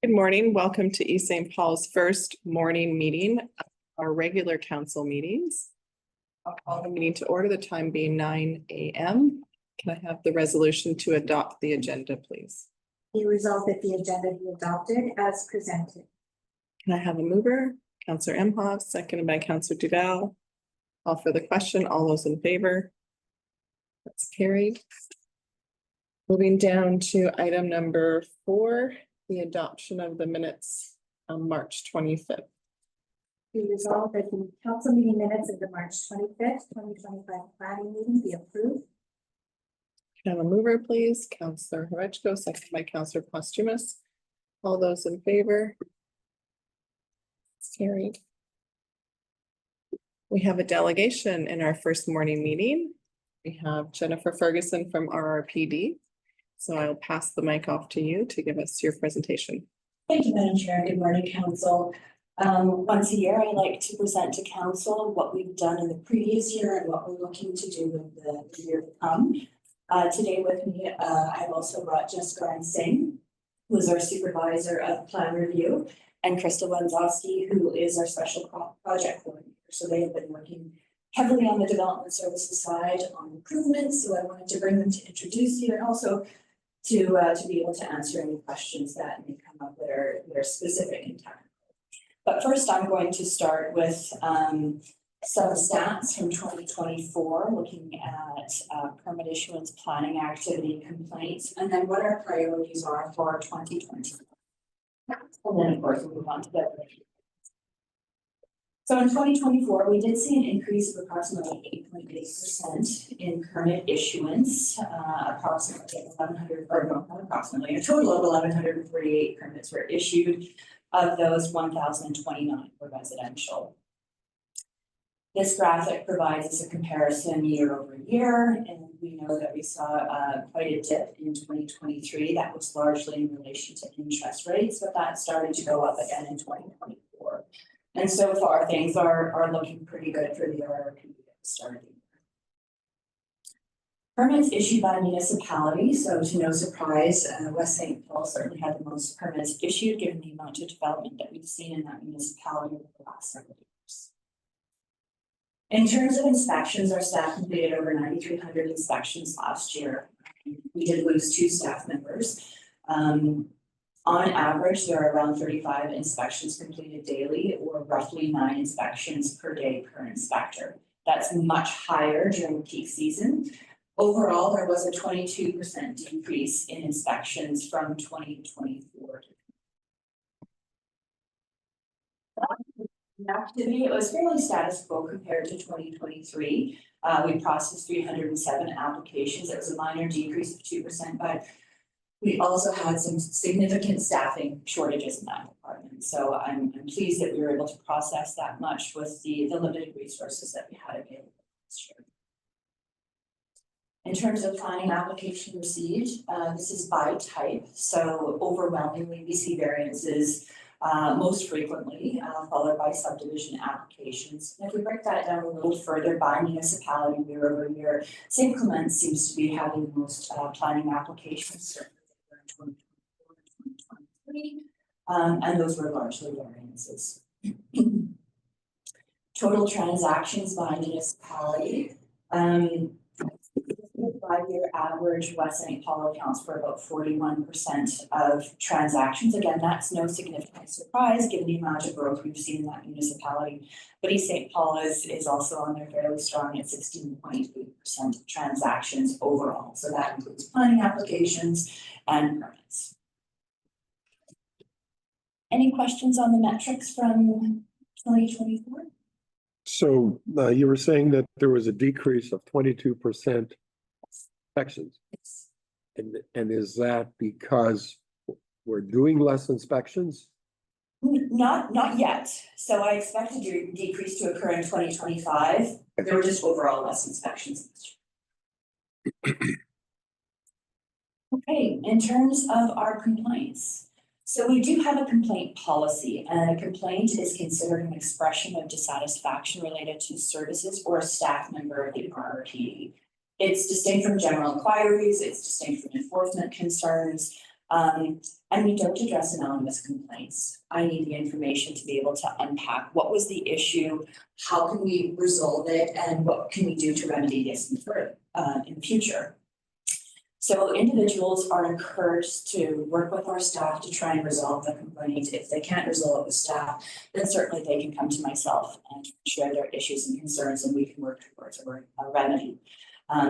Good morning. Welcome to East St. Paul's first morning meeting, our regular council meetings. I'll call the meeting to order, the time being 9 a.m. Can I have the resolution to adopt the agenda, please? Be resolved that the agenda be adopted as presented. Can I have a mover? Councillor Imhoff, seconded by Councillor Duval. Call for the question. All those in favor? That's carried. Moving down to item number 4, the adoption of the minutes on March 25th. Be resolved that the council meeting minutes of the March 25th, 2025 planning meeting be approved. Can I have a mover, please? Councillor Horechko, seconded by Councillor Postumus. All those in favor? It's carried. We have a delegation in our first morning meeting. We have Jennifer Ferguson from RRPD. So I'll pass the mic off to you to give us your presentation. Thank you, Madam Chair. Good morning, Council. Once a year, I like to present to Council what we've done in the previous year and what we're looking to do with the year to come. Today with me, I've also brought Jessica Singh, who is our supervisor of plan review, and Crystal Wenzowski, who is our special project coordinator. So they have been working heavily on the development services side on improvements. So I wanted to bring them to introduce you and also to be able to answer any questions that may come up that are specific and technical. But first, I'm going to start with some stats from 2024, looking at permit issuance, planning activity, complaints, and then what our priorities are for 2024. And then, of course, we'll move on to the. So in 2024, we did see an increase of approximately 8.8% in permit issuance, approximately 1,100, or no, not approximately, a total of 1,148 permits were issued. Of those, 1,029 were residential. This graphic provides us a comparison year over year, and we know that we saw quite a dip in 2023. That was largely in relation to interest rates, but that started to go up again in 2024. And so far, things are looking pretty good for the RRPD at the start of the year. Permits issued by municipality, so to no surprise, West St. Paul certainly had the most permits issued given the amount of development that we've seen in that municipality over the last several years. In terms of inspections, our staff completed over 9,300 inspections last year. We did lose 2 staff members. On average, there are around 35 inspections completed daily, or roughly 9 inspections per day per inspector. That's much higher during peak season. Overall, there was a 22% decrease in inspections from 2024. Activity, it was fairly status quo compared to 2023. We processed 307 applications. It was a minor decrease of 2%, but we also had some significant staffing shortages in that department. So I'm pleased that we were able to process that much with the limited resources that we had available this year. In terms of planning application received, this is by type. So overwhelmingly, we see variances most frequently, followed by subdivision applications. And if we break that down a little further by municipality year over year, St. Clement seems to be having the most planning applications. 2023, and those were largely variances. Total transactions by municipality. The 5-year average, West St. Paul accounts for about 41% of transactions. Again, that's no significant surprise given the amount of growth we've seen in that municipality. But East St. Paul is also on there fairly strong at 16.8% transactions overall. So that includes planning applications and permits. Any questions on the metrics from 2024? So you were saying that there was a decrease of 22% inspections. Yes. And is that because we're doing less inspections? Not yet. So I expect a decrease to occur in 2025. There were just overall less inspections this year. Okay, in terms of our complaints. So we do have a complaint policy, and a complaint is considered an expression of dissatisfaction related to services or a staff member of the RRPD. It's distinct from general inquiries, it's distinct from enforcement concerns. And we don't address anonymous complaints. I need the information to be able to unpack what was the issue, how can we resolve it, and what can we do to remedy this in the future. So individuals are encouraged to work with our staff to try and resolve the complaint. If they can't resolve it with staff, then certainly they can come to myself and share their issues and concerns, and we can work towards a remedy.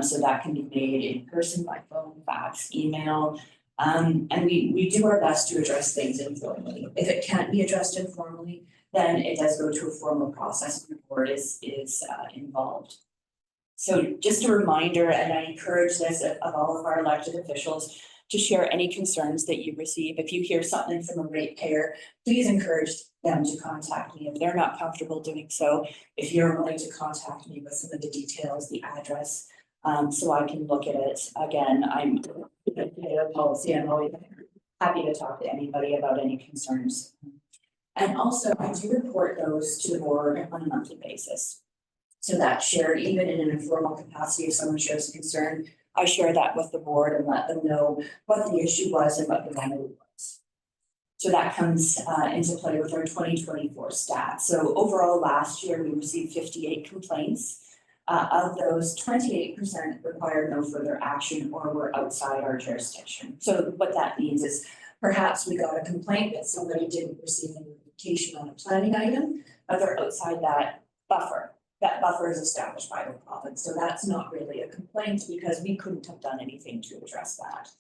So that can be made in person, by phone, fax, email. And we do our best to address things informally. If it can't be addressed informally, then it does go to a formal process and the board is involved. So just a reminder, and I encourage this of all of our elected officials to share any concerns that you receive. If you hear something from a ratepayer, please encourage them to contact me if they're not comfortable doing so. If you're willing to contact me with some of the details, the address, so I can look at it. Again, I'm a policy. I'm always happy to talk to anybody about any concerns. And also, I do report those to the board on a monthly basis. So that's shared even in an informal capacity. If someone shares a concern, I share that with the board and let them know what the issue was and what the remedy was. So that comes into play with our 2024 stats. So overall, last year we received 58 complaints. Of those, 28% required no further action or were outside our jurisdiction. So what that means is perhaps we got a complaint that somebody didn't receive a notification on a planning item, but they're outside that buffer. That buffer is established by the province. So that's not really a complaint because we couldn't have done anything to address that.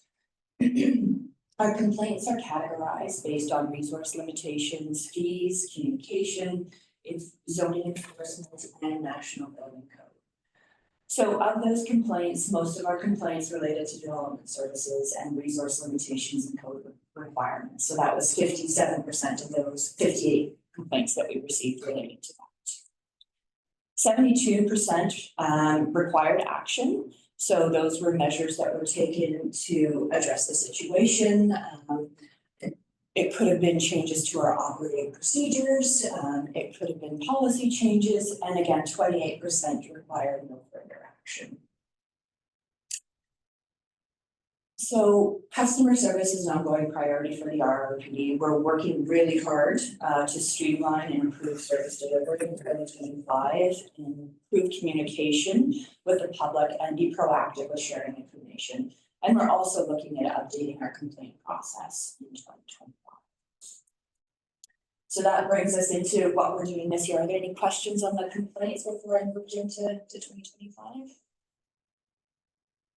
Our complaints are categorized based on resource limitations, fees, communication, zoning enforcement, and national building code. So of those complaints, most of our complaints related to development services and resource limitations and code requirements. So that was 57% of those 58 complaints that we received related to that. 72% required action. So those were measures that were taken to address the situation. It could have been changes to our operating procedures. It could have been policy changes. And again, 28% required no further action. So customer service is an ongoing priority for the RRPD. We're working really hard to streamline and improve service delivery in 2025 and improve communication with the public and be proactive with sharing information. And we're also looking at updating our complaint process in 2025. So that brings us into what we're doing this year. Are there any questions on the complaints before I move into 2025?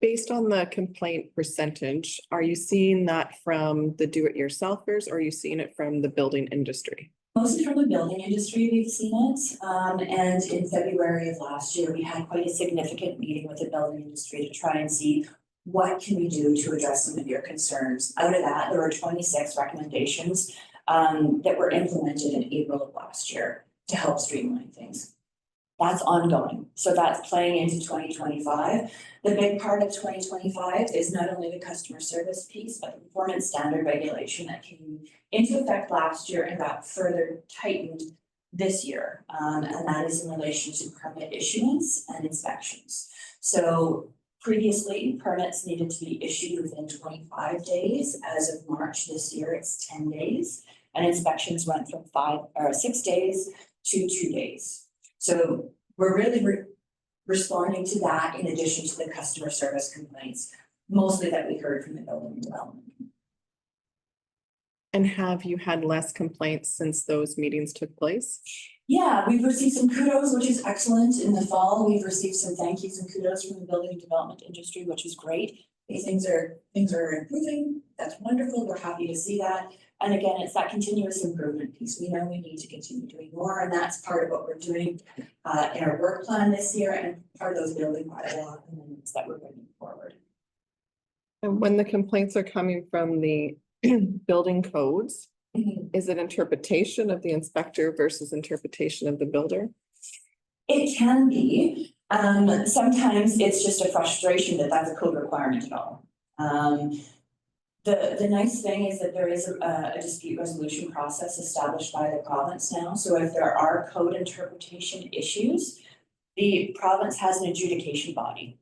Based on the complaint percentage, are you seeing that from the do-it-yourselfers or are you seeing it from the building industry? Mostly from the building industry, we've seen it. And in February of last year, we had quite a significant meeting with the building industry to try and see what can we do to address some of your concerns. Out of that, there were 26 recommendations that were implemented in April of last year to help streamline things. That's ongoing. So that's playing into 2025. The big part of 2025 is not only the customer service piece, but the performance standard regulation that came into effect last year and got further tightened this year. And that is in relation to permit issuance and inspections. So previously, permits needed to be issued within 25 days. As of March this year, it's 10 days. And inspections went from 6 days to 2 days. So we're really responding to that in addition to the customer service complaints, mostly that we heard from the building development. And have you had less complaints since those meetings took place? Yeah, we've received some kudos, which is excellent. In the fall, we've received some thank yous and kudos from the building and development industry, which is great. Things are improving. That's wonderful. We're happy to see that. And again, it's that continuous improvement piece. We know we need to continue doing more, and that's part of what we're doing in our work plan this year and part of those building bylaw amendments that we're bringing forward. And when the complaints are coming from the building codes, is it interpretation of the inspector versus interpretation of the builder? It can be. Sometimes it's just a frustration that that's a code requirement at all. The nice thing is that there is a dispute resolution process established by the province now. So if there are code interpretation issues, the province has an adjudication body.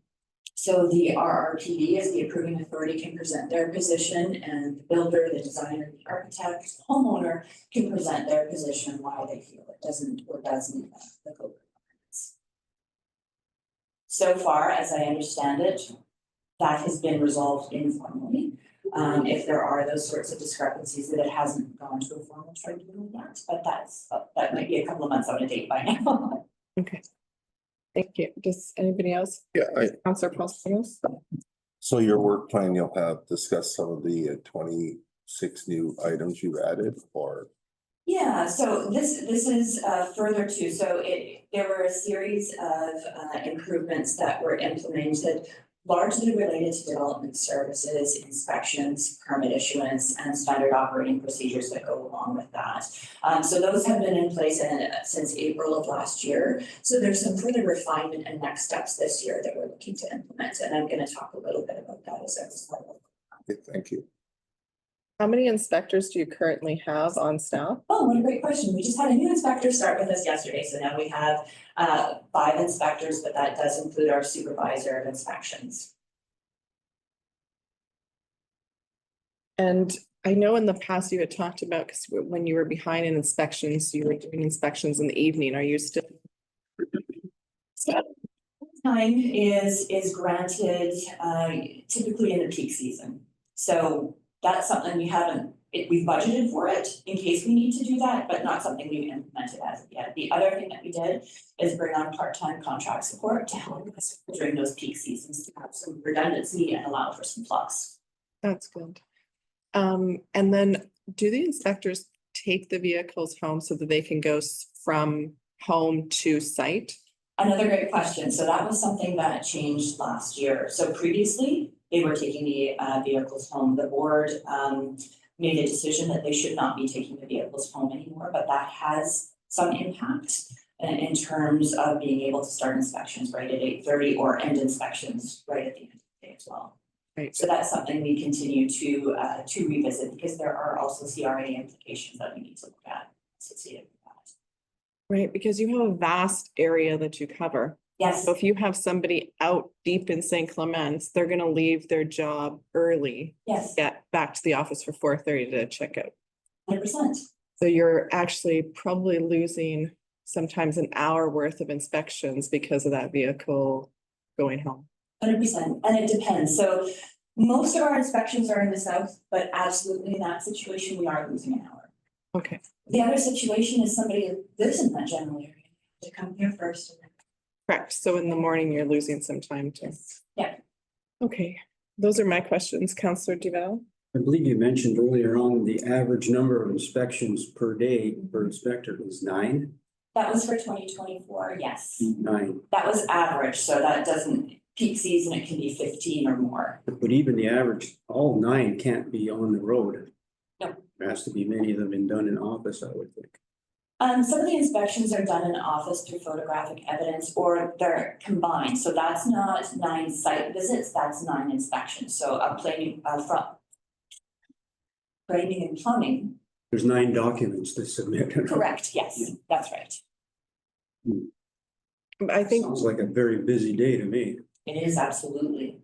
So the RRPD as the approving authority can present their position, and the builder, the designer, the architect, the homeowner can present their position why they feel it doesn't or does meet the code requirements. So far, as I understand it, that has been resolved informally. If there are those sorts of discrepancies, that it hasn't gone to a formal tribunal yet, but that might be a couple of months out of date by now. Okay. Thank you. Does anybody else? Yeah, Councillor Paulson? So your work plan, you'll have discussed some of the 26 new items you've added, or? Yeah, so this is further to, so there were a series of improvements that were implemented, largely related to development services, inspections, permit issuance, and standard operating procedures that go along with that. So those have been in place since April of last year. So there's some further refinement and next steps this year that we're looking to implement, and I'm going to talk a little bit about that as I was. Okay, thank you. How many inspectors do you currently have on staff? Oh, what a great question. We just had a new inspector start with us yesterday. So now we have 5 inspectors, but that does include our supervisor of inspections. And I know in the past you had talked about, because when you were behind in inspections, you were doing inspections in the evening. Are you still? Time is granted typically in the peak season. So that's something we've budgeted for it in case we need to do that, but not something we've implemented as of yet. The other thing that we did is bring on part-time contract support to help us during those peak seasons to have some redundancy and allow for some flux. That's good. And then do the inspectors take the vehicles home so that they can go from home to site? Another great question. So that was something that changed last year. So previously, they were taking the vehicles home. The board made a decision that they should not be taking the vehicles home anymore, but that has some impact in terms of being able to start inspections right at 8:30 or end inspections right at the end of the day as well. Right. So that's something we continue to revisit, because there are also CRA implications that we need to look at associated with that. Right, because you have a vast area that you cover. Yes. So if you have somebody out deep in St. Clements, they're gonna leave their job early, Yes. get back to the office for 4:30 to check out. 100%. So you're actually probably losing sometimes an hour worth of inspections because of that vehicle going home. 100%, and it depends. So most of our inspections are in the south, but absolutely in that situation, we are losing an hour. Okay, The other situation is somebody who lives in that general area to come here first. And then correct. So in the morning, you're losing some time too. Yeah. Okay, those are my questions. Councillor Duval? I believe you mentioned earlier on the average number of inspections per day per inspector is 9. That was for 2024, yes. 9. That was average, so that doesn't, peak season, it can be 15 or more. But even the average, all 9 can't be on the road. No. There has to be many of them been done in office, I would think. Some of the inspections are done in office through photographic evidence, or they're combined. So that's not 9 site visits, that's 9 inspections. So framing and plumbing. There's 9 documents to submit. Correct, yes, that's right. I think, Sounds like a very busy day to me. It is absolutely.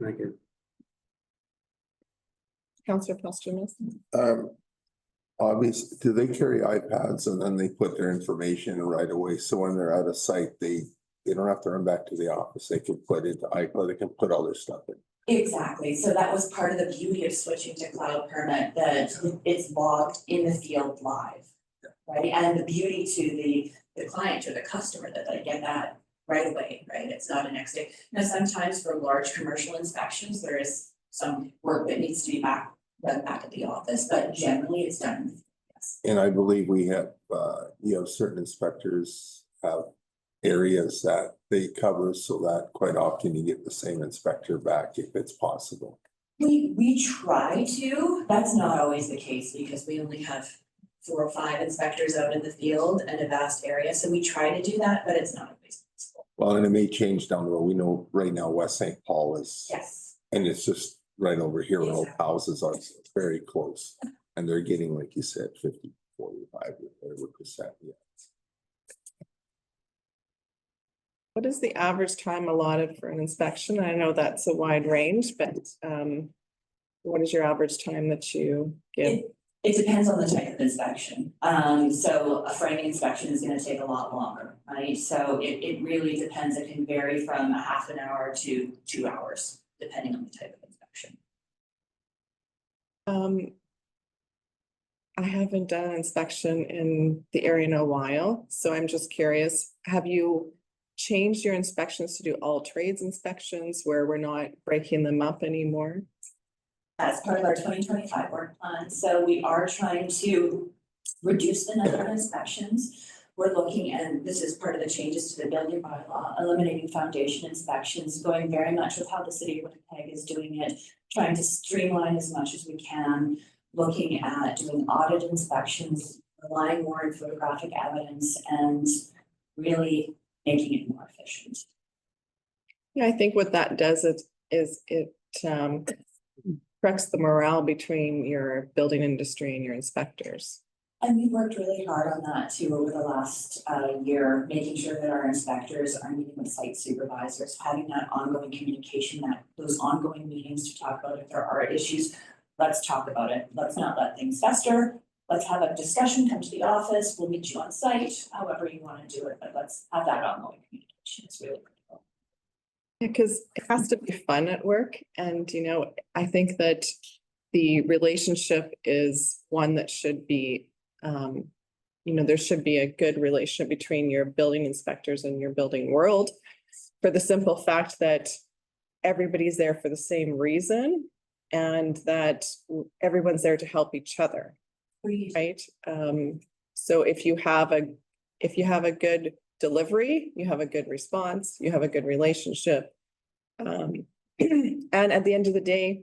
Thank you. Councillor Paulson? Obviously, do they carry iPads and then they put their information right away? So when they're out of sight, they don't have to run back to the office. They can put it to iPad, they can put all their stuff in. Exactly. So that was part of the beauty of switching to cloud permit, that it's logged in the field live. Right? And the beauty to the client or the customer that they get that right away, right? It's not a next day. Now, sometimes for large commercial inspections, there is some work that needs to be done back at the office, but generally it's done. Yes. And I believe we have, certain inspectors have areas that they cover so that quite often you get the same inspector back if it's possible. We try to, that's not always the case because we only have 4 or 5 inspectors out in the field and a vast area. So we try to do that, but it's not always possible. Well, and it may change down the road. We know right now West St. Paul is. Yes. And it's just right over here where all Exactly. houses are very close. And they're getting, like you said, 50, 45, whatever percent, yeah. What is the average time allotted for an inspection? I know that's a wide range, but what is your average time that you give? It depends on the type of inspection. So a framing inspection is gonna take a lot longer, right? So it really depends. It can vary from a half an hour to 2 hours, depending on the type of inspection. I haven't done an inspection in the area in a while, so I'm just curious, have you changed your inspections to do all trades inspections where we're not breaking them up anymore? As part of our 2025 work plan, so we are trying to reduce the number of inspections. We're looking, and this is part of the changes to the building bylaw, eliminating foundation inspections, going very much with how the city of Winnipeg is doing it, trying to streamline as much as we can, looking at doing audit inspections, relying more on photographic evidence, and really making it more efficient. Yeah, I think what that does is it corrects the morale between your building industry and your inspectors. And we've worked really hard on that too over the last year, making sure that our inspectors are meeting with site supervisors, having that ongoing communication, those ongoing meetings to talk about if there are issues. Let's talk about it. Let's not let things fester. Let's have a discussion, come to the office, we'll meet you on site, however you want to do it, but let's have that ongoing communication. It's really critical. Because it has to be fun at work, and I think that the relationship is one that should be, there should be a good relationship between your building inspectors and your building world. For the simple fact that everybody's there for the same reason and that everyone's there to help each other. Right. So if you have a good delivery, you have a good response, you have a good relationship. And at the end of the day,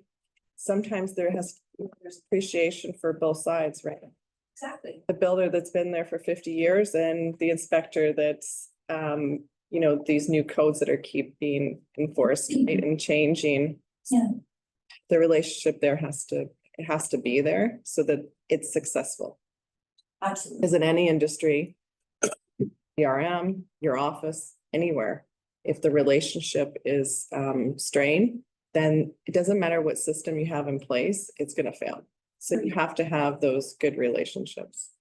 sometimes there's appreciation for both sides, right? Exactly. The builder that's been there for 50 years and the inspector that's, these new codes that are keep being enforced, right, and changing. Yeah. The relationship there has to be there so that it's successful. Absolutely. As in any industry, ERM, your office, anywhere, if the relationship is strained, then it doesn't matter what system you have in place, it's going to fail. So you have to have those good relationships.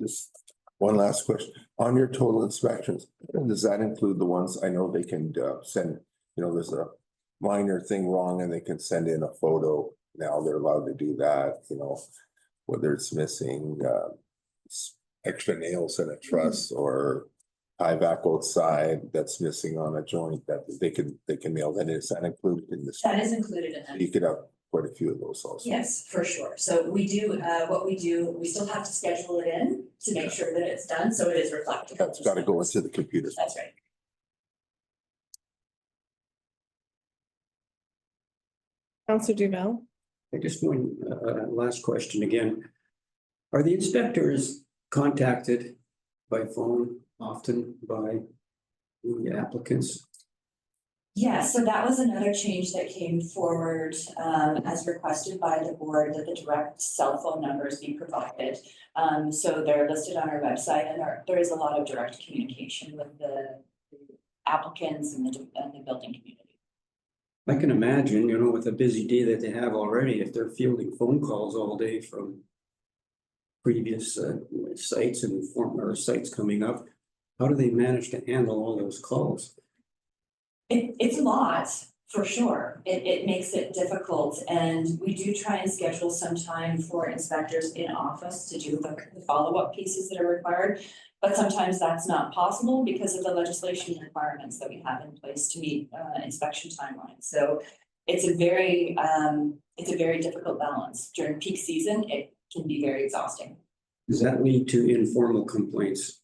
Just one last question. On your total inspections, does that include the ones, I know they can send, there's a minor thing wrong and they can send in a photo. Now they're allowed to do that, whether it's missing extra nails in a truss or high vac outside that's missing on a joint that they can mail. That is that included in this? That is included in that. You could have quite a few of those also. Yes, for sure. So we do, we still have to schedule it in to make sure that it's done, so it is reflected. That's got to go into the computer. That's right. Councillor Duval? I just one last question again. Are the inspectors contacted by phone often by the applicants? Yeah, so that was another change that came forward as requested by the board, that the direct cell phone numbers be provided. So they're listed on our website, and there is a lot of direct communication with the applicants and the building community. I can imagine, with a busy day that they have already, if they're fielding phone calls all day from previous sites and former sites coming up, how do they manage to handle all those calls? It's a lot, for sure. It makes it difficult, and we do try and schedule some time for inspectors in office to do the follow-up pieces that are required. But sometimes that's not possible because of the legislation requirements that we have in place to meet inspection timelines. So it's a very difficult balance. During peak season, it can be very exhausting. Does that lead to informal complaints?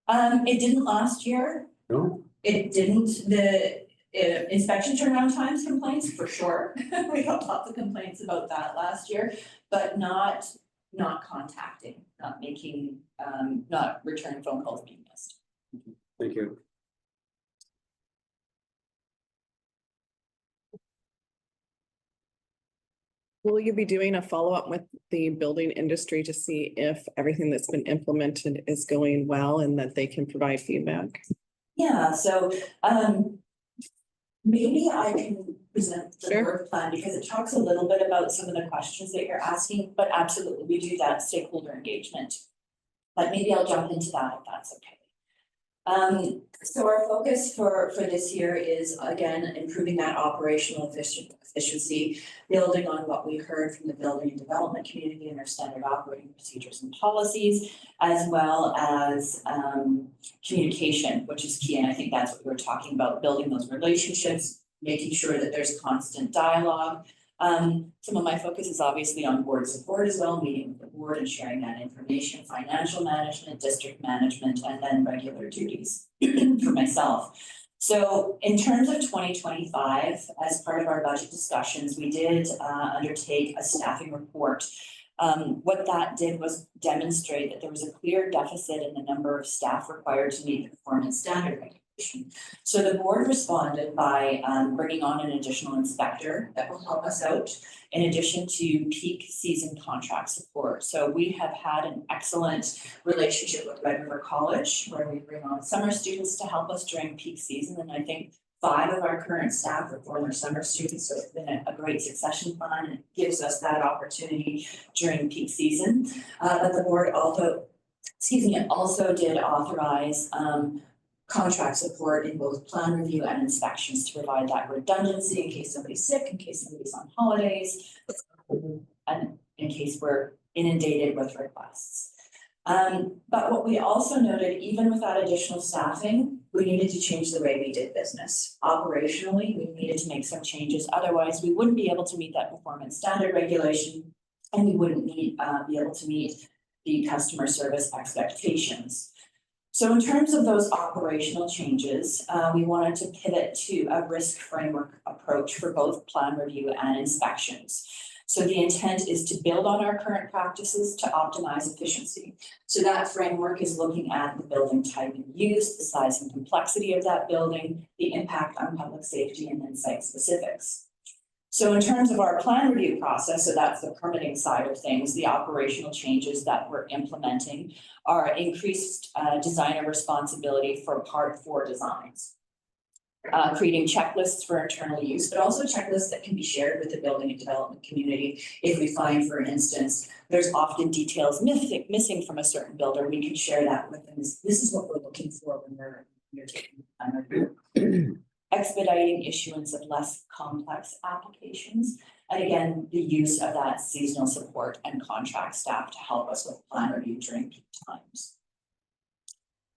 It didn't last year. No? It didn't. The inspection turnaround times complaints, for sure. We got lots of complaints about that last year, but not contacting, not making, not returning phone calls being missed. Thank you. Will you be doing a follow-up with the building industry to see if everything that's been implemented is going well and that they can provide feedback? Yeah, so, maybe I can present the Sure. work plan because it talks a little bit about some of the questions that you're asking, but absolutely, we do that stakeholder engagement. But maybe I'll jump into that if that's okay. So our focus for this year is again, improving that operational efficiency, building on what we heard from the building and development community and our standard operating procedures and policies, as well as communication, which is key. And I think that's what we were talking about, building those relationships, making sure that there's constant dialogue. Some of my focus is obviously on board support as well, meeting with the board and sharing that information, financial management, district management, and then regular duties for myself. So in terms of 2025, as part of our budget discussions, we did undertake a staffing report. What that did was demonstrate that there was a clear deficit in the number of staff required to meet the performance standard regulation. So the board responded by bringing on an additional inspector that will help us out, in addition to peak season contract support. So we have had an excellent relationship with Red River College, where we bring on summer students to help us during peak season. And I think 5 of our current staff are former summer students, so it's been a great succession plan, and it gives us that opportunity during peak season. But the board also did authorize contract support in both plan review and inspections to provide that redundancy in case somebody's sick, in case somebody's on holidays, and in case we're inundated with requests. But what we also noted, even with that additional staffing, we needed to change the way we did business. Operationally, we needed to make some changes. Otherwise, we wouldn't be able to meet that performance standard regulation, and we wouldn't be able to meet the customer service expectations. So in terms of those operational changes, we wanted to pivot to a risk framework approach for both plan review and inspections. So the intent is to build on our current practices to optimize efficiency. So that framework is looking at the building type and use, the size and complexity of that building, the impact on public safety, and then site specifics. So in terms of our plan review process, so that's the permitting side of things, the operational changes that we're implementing are increased designer responsibility for Part 4 designs. Creating checklists for internal use, but also checklists that can be shared with the building and development community. If we find, for instance, there's often details missing from a certain builder, we can share that with them. This is what we're looking for when we're taking the plan review. Expediting issuance of less complex applications. And again, the use of that seasonal support and contract staff to help us with plan review during peak times.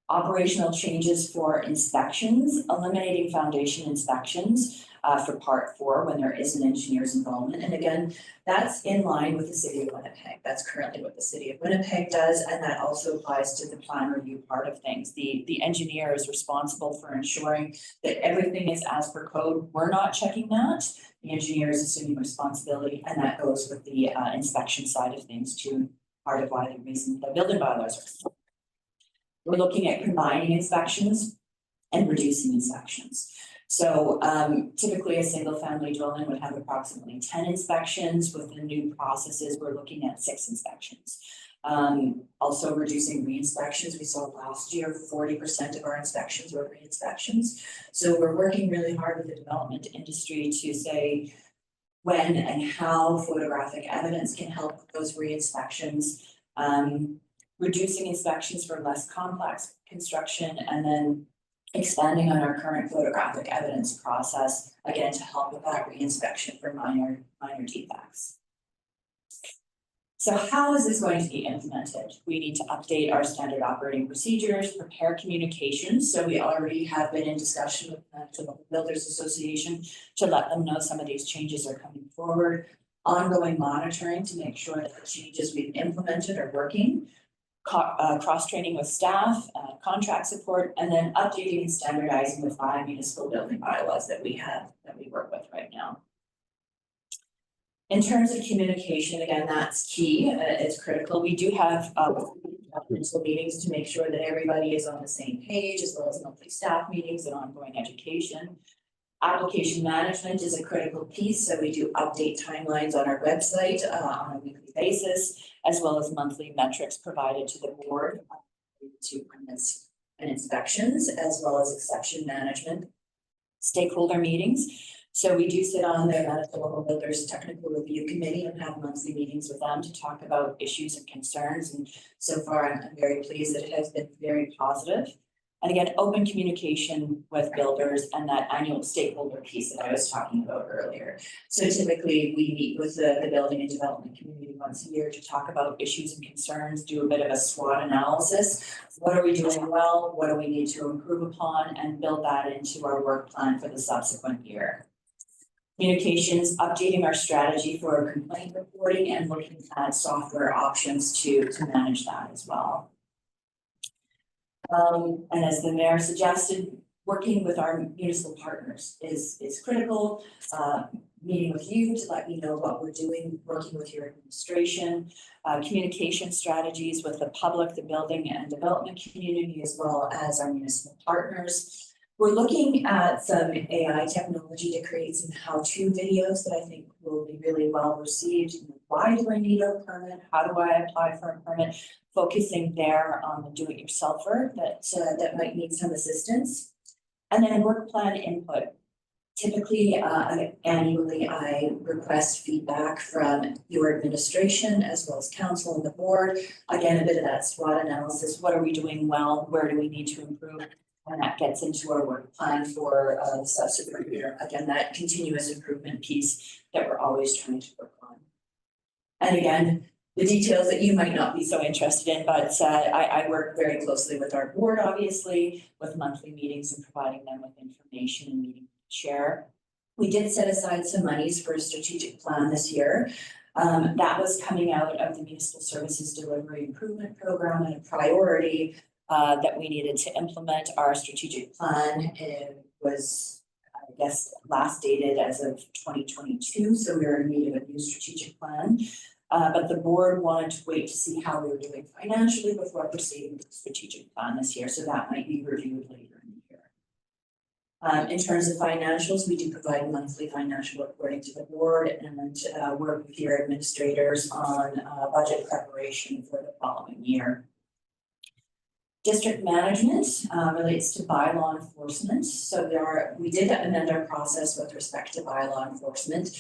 Operational changes for inspections, eliminating foundation inspections for Part 4 when there is an engineer's involvement. And again, that's in line with the City of Winnipeg. That's currently what the City of Winnipeg does, and that also applies to the plan review part of things. The engineer is responsible for ensuring that everything is as per code. We're not checking that. The engineer is assuming responsibility, and that goes with the inspection side of things too, part of why the reason the building bylaws are. We're looking at combining inspections and reducing inspections. So typically a single family dwelling would have approximately 10 inspections. With the new processes, we're looking at 6 inspections. Also reducing re-inspections. We saw last year 40% of our inspections were re-inspections. So we're working really hard with the development industry to say when and how photographic evidence can help with those re-inspections. Reducing inspections for less complex construction, and then expanding on our current photographic evidence process, again, to help with that re-inspection for minor defects. So how is this going to be implemented? We need to update our standard operating procedures, prepare communications. So we already have been in discussion with the Manitoba Builders Association to let them know some of these changes are coming forward. Ongoing monitoring to make sure that the changes we've implemented are working. Cross-training with staff, contract support, and then updating and standardizing the 5 municipal building bylaws that we work with right now. In terms of communication, again, that's key. It's critical. We do have municipal meetings to make sure that everybody is on the same page, as well as monthly staff meetings and ongoing education. Application management is a critical piece, so we do update timelines on our website on a weekly basis, as well as monthly metrics provided to the board to permits and inspections, as well as exception management, stakeholder meetings. So we do sit on the Manitoba Home Builders Technical Review Committee and have monthly meetings with them to talk about issues and concerns. And so far, I'm very pleased that it has been very positive. And again, open communication with builders and that annual stakeholder piece that I was talking about earlier. So typically, we meet with the building and development community once a year to talk about issues and concerns, do a bit of a SWOT analysis. What are we doing well? What do we need to improve upon? And build that into our work plan for the subsequent year. Communications, updating our strategy for complaint reporting and looking at software options to manage that as well. And as the mayor suggested, working with our municipal partners is critical. Meeting with you to let you know what we're doing, working with your administration, communication strategies with the public, the building and development community, as well as our municipal partners. We're looking at some AI technology to create some how-to videos that I think will be really well received. Why do I need a permit? How do I apply for a permit? Focusing there on the do-it-yourselfer that might need some assistance. And then work plan input. Typically, annually, I request feedback from your administration as well as council and the board. Again, a bit of that SWOT analysis. What are we doing well? Where do we need to improve? And that gets into our work plan for the subsequent year. Again, that continuous improvement piece that we're always trying to work on. And again, the details that you might not be so interested in, but I work very closely with our board, obviously, with monthly meetings and providing them with information and meeting to share. We did set aside some monies for a strategic plan this year. That was coming out of the Municipal Services Delivery Improvement Program and a priority that we needed to implement. Our strategic plan was, I guess, last dated as of 2022, so we were in need of a new strategic plan. But the board wanted to wait to see how we were doing financially before proceeding with the strategic plan this year, so that might be reviewed later in the year. In terms of financials, we do provide monthly financial reporting to the board and work with your administrators on budget preparation for the following year. District management relates to bylaw enforcement. So we did amend our process with respect to bylaw enforcement.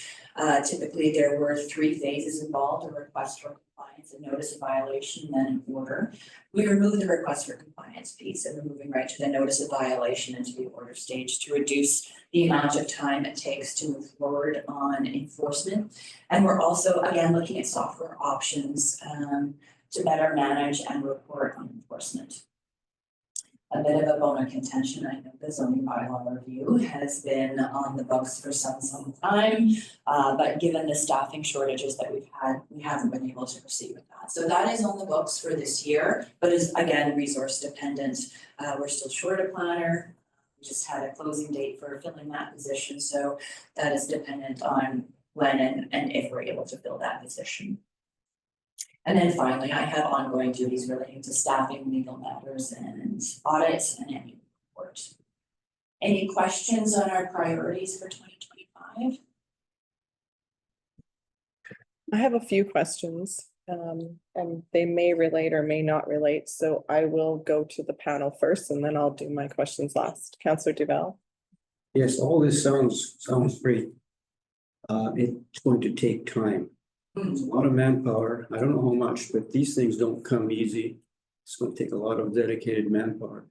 Typically, there were 3 phases involved: a request for compliance, a notice of violation, and then an order. We removed the request for compliance piece and we're moving right to the notice of violation into the order stage to reduce the amount of time it takes to move forward on enforcement. And we're also, again, looking at software options to better manage and report on enforcement. A bit of a bone of contention. I know the zoning bylaw review has been on the books for some time, but given the staffing shortages that we've had, we haven't been able to proceed with that. So that is on the books for this year, but is again resource dependent. We're still short a planner. We just had a closing date for filling that position, so that is dependent on when and if we're able to fill that position. And then finally, I have ongoing duties relating to staffing, legal matters, and audits and annual reports. Any questions on our priorities for 2025? I have a few questions, and they may relate or may not relate, so I will go to the panel first and then I'll do my questions last. Councillor Duval. Yes, all this sounds great. It's going to take time. It's a lot of manpower. I don't know how much, but these things don't come easy. It's going to take a lot of dedicated manpower.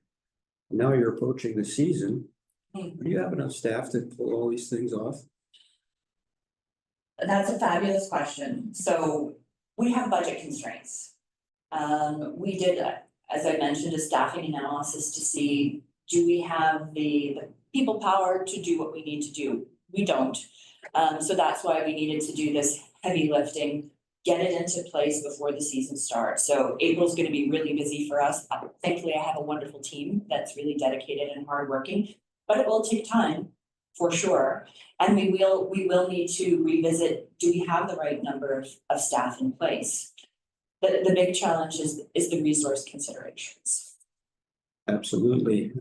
Now you're approaching the season. Do you have enough staff to pull all these things off? That's a fabulous question. So we have budget constraints. We did, as I mentioned, a staffing analysis to see, do we have the people power to do what we need to do? We don't. So that's why we needed to do this heavy lifting, get it into place before the season starts. So April's going to be really busy for us. Thankfully, I have a wonderful team that's really dedicated and hardworking, but it will take time for sure. And we will need to revisit, do we have the right number of staff in place? The big challenge is the resource considerations. Absolutely,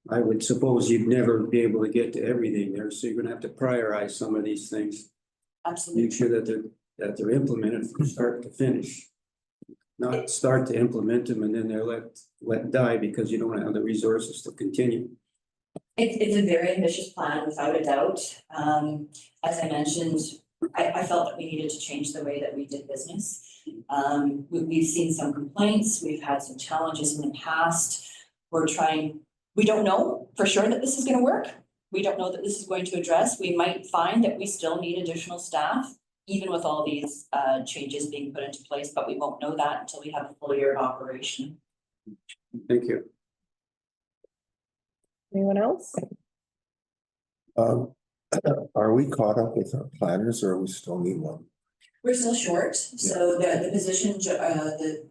I would suppose you'd never be able to get to everything there, so you're gonna have to prioritize some of these things. Absolutely. Make sure that they're implemented from start to finish. Not start to implement them and then they're let die because you don't have the resources to continue. It's a very ambitious plan, without a doubt. As I mentioned, I felt that we needed to change the way that we did business. We've seen some complaints, we've had some challenges in the past. We don't know for sure that this is gonna work. We don't know that this is going to address. We might find that we still need additional staff, even with all these changes being put into place, but we won't know that until we have a full year of operation. Thank you. Anyone else? Are we caught up with our planners or we still need one? We're still short, so the position, the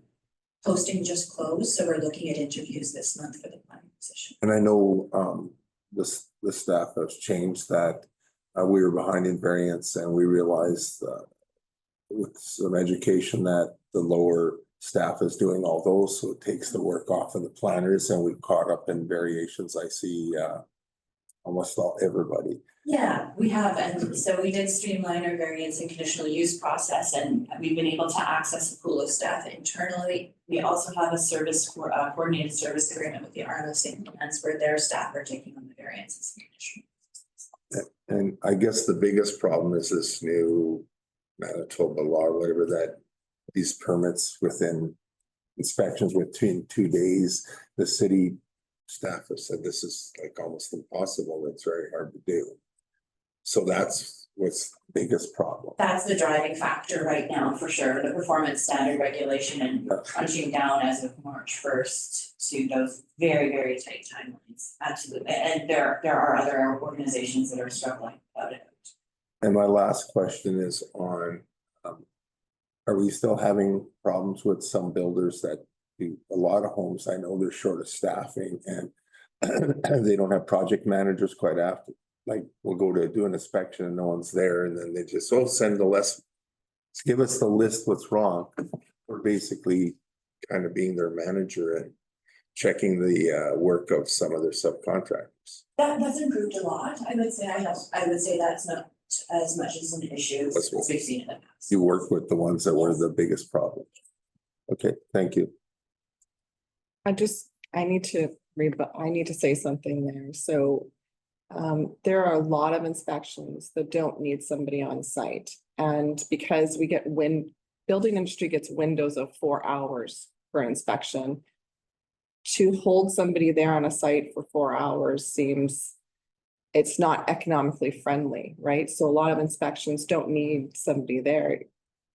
posting just closed, so we're looking at interviews this month for the planning position. And I know the staff has changed that. We were behind in variance and we realized with some education that the lower staff is doing all those, so it takes the work off of the planners and we've caught up in variations. I see almost everybody. Yeah, we have, and so we did streamline our variance and conditional use process, and we've been able to access a pool of staff internally. We also have a coordinated service agreement with the RMO St. Lawrence where their staff are taking on the variances and conditional. And I guess the biggest problem is this new Manitoba law or whatever, that these permits within inspections within 2 days, the city staff have said this is like almost impossible. It's very hard to do. So that's what's the biggest problem. That's the driving factor right now, for sure, the performance standard regulation, and we're crunching down as of March 1st to those very, very tight timelines. Absolutely, and there are other organizations that are struggling about it. And my last question is on, are we still having problems with some builders that do a lot of homes? I know they're short of staffing and they don't have project managers quite after. Like we'll go to do an inspection and no one's there and then they just, send the list. Give us the list, what's wrong. We're basically kind of being their manager and checking the work of some of their subcontractors. That's improved a lot. I would say that's not as much as an issue as we've seen in the past. You work with the ones that were the biggest problem. Okay, thank you. I need to say something there. So there are a lot of inspections that don't need somebody on site. And because we get building industry gets windows of 4 hours for inspection, to hold somebody there on a site for 4 hours seems it's not economically friendly, right? So a lot of inspections don't need somebody there.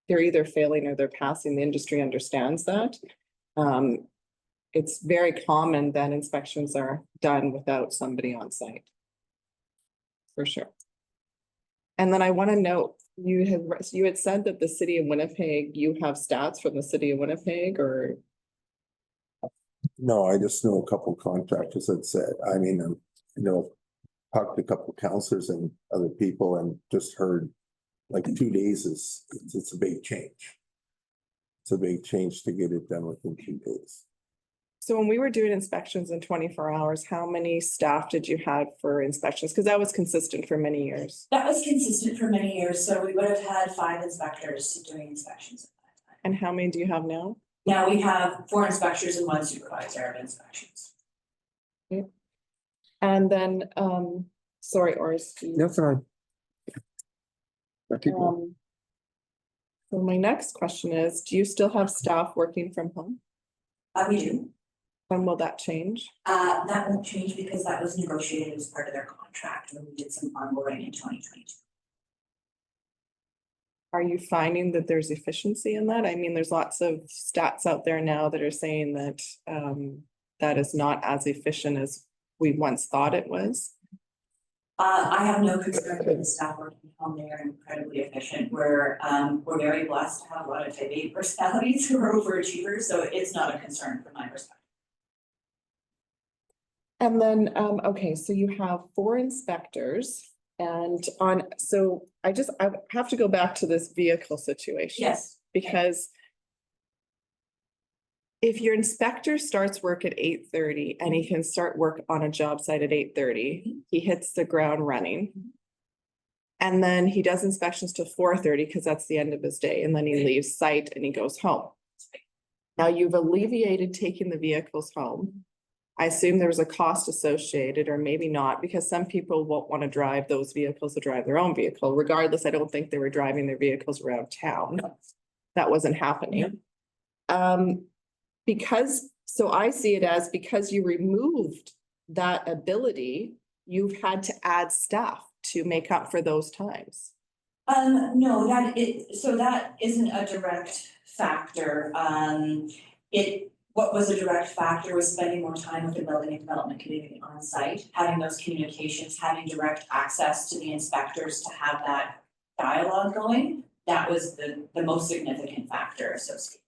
They're either failing or they're passing. The industry understands that. It's very common that inspections are done without somebody on site. For sure. And then I want to note, you had said that the city of Winnipeg, you have stats from the city of Winnipeg, or? No, I just know a couple of contractors that said, talked to a couple of counselors and other people and just heard like 2 days it's a big change. It's a big change to get it done within 2 days. So when we were doing inspections in 24 hours, how many staff did you have for inspections? Because that was consistent for many years. That was consistent for many years. So we would have had 5 inspectors doing inspections at that time. And how many do you have now? Now we have 4 inspectors and 1 supervisor of inspections. Okay. And then, sorry, Oris. That's fine. So my next question is, do you still have staff working from home? We do. When will that change? That won't change because that was negotiated as part of their contract when we did some onboarding in 2022. Are you finding that there's efficiency in that? I mean, there's lots of stats out there now that are saying that that is not as efficient as we once thought it was. I have no concern with the staff working from home. They are incredibly efficient. We're very blessed to have a lot of type A personalities who are overachievers, so it's not a concern from my perspective. And then, okay, so you have 4 inspectors and so I have to go back to this vehicle situation. Yes. Because if your inspector starts work at 8:30 and he can start work on a job site at 8:30, he hits the ground running. And then he does inspections till 4:30 because that's the end of his day, and then he leaves site and he goes home. Now you've alleviated taking the vehicles home. I assume there's a cost associated, or maybe not, because some people won't want to drive those vehicles to drive their own vehicle. Regardless, I don't think they were driving their vehicles around town. That wasn't happening. So I see it as because you removed that ability, you've had to add staff to make up for those times. No, so that isn't a direct factor. What was a direct factor was spending more time with the building and development community on site, having those communications, having direct access to the inspectors to have that dialogue going. That was the most significant factor associated.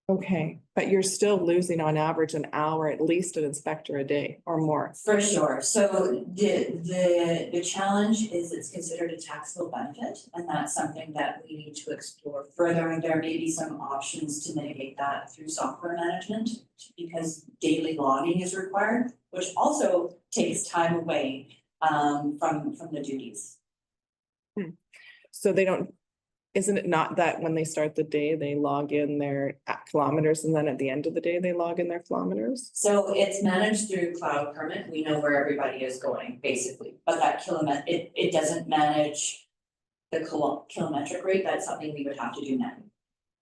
Okay, but you're still losing on average an hour, at least an inspector a day or more. For sure. So the challenge is it's considered a taxable benefit, and that's something that we need to explore further. And there may be some options to mitigate that through software management, because daily logging is required, which also takes time away from the duties. So they don't, isn't it not that when they start the day, they log in their kilometers, and then at the end of the day, they log in their kilometers? So it's managed through Cloud Permit. We know where everybody is going, basically, but that it doesn't manage the kilometric rate. That's something we would have to do now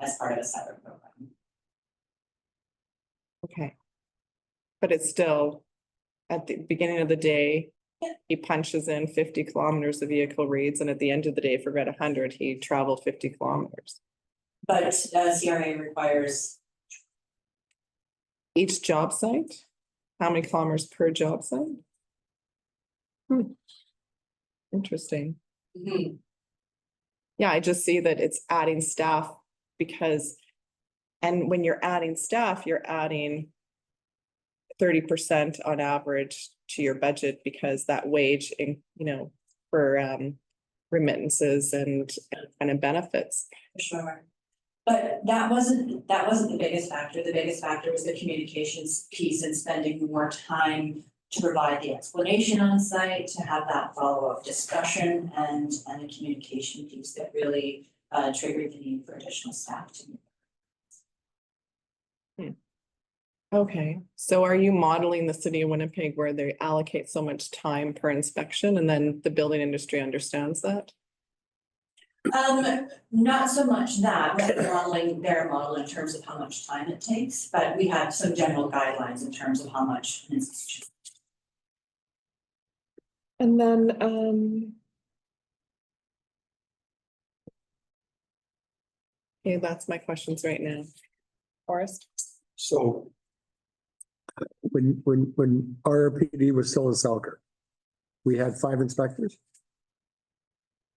as part of a separate program. Okay. But it's still at the beginning of the day, he punches in 50 kilometers, the vehicle reads, and at the end of the day, if we're at 100, he traveled 50 kilometers. But CRA requires Each job site? How many kilometers per job site? Interesting. Yeah, I just see that it's adding staff because, and when you're adding staff, you're adding 30% on average to your budget, because that wage in, for remittances and kind of benefits. For sure. But that wasn't the biggest factor. The biggest factor was the communications piece and spending more time to provide the explanation on site, to have that follow-up discussion and the communication piece that really triggered the need for additional staff to. Okay, so are you modeling the city of Winnipeg where they allocate so much time per inspection, and then the building industry understands that? Not so much that, we're modeling their model in terms of how much time it takes, but we have some general guidelines in terms of how much an institution. And then, okay, that's my questions right now. Forrest? So when RRPD was still in Selkirk, we had 5 inspectors.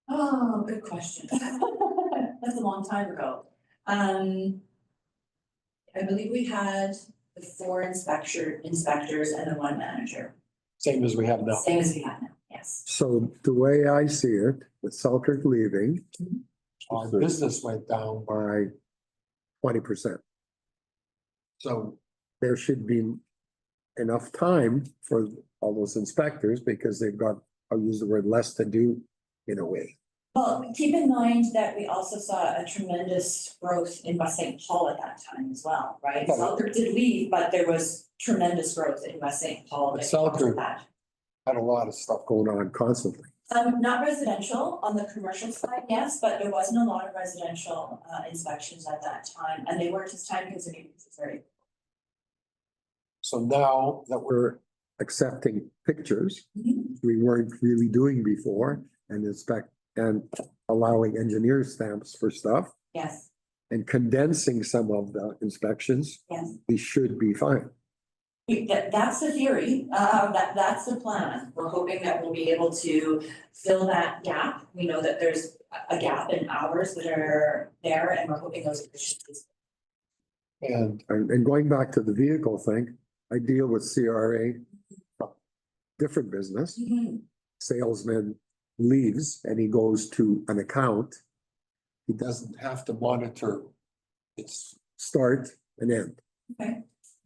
Oh, good question. That's a long time ago. I believe we had the 4 inspectors and the 1 manager. Same as we have now. Same as we have now, yes. So the way I see it, with Selkirk leaving, our business went down by 20%. So there should be enough time for all those inspectors, because they've got, I'll use the word, less to do in a way. Well, keep in mind that we also saw a tremendous growth in West St. Paul at that time as well, right? Selkirk did leave, but there was tremendous growth in West St. Paul. But Selkirk had a lot of stuff going on constantly. Not residential, on the commercial side, yes, but there wasn't a lot of residential inspections at that time, and they weren't as time consuming. So now that we're accepting pictures, Mhm. we weren't really doing before, and allowing engineer stamps for stuff Yes, and condensing some of the inspections, yes. we should be fine. That's the theory, that's the plan. We're hoping that we'll be able to fill that gap. We know that there's a gap in hours that are there, and we're hoping those efficiencies. And going back to the vehicle thing, I deal with CRA, different business. Salesman leaves and he goes to an account. He doesn't have to monitor It's start and end. Okay.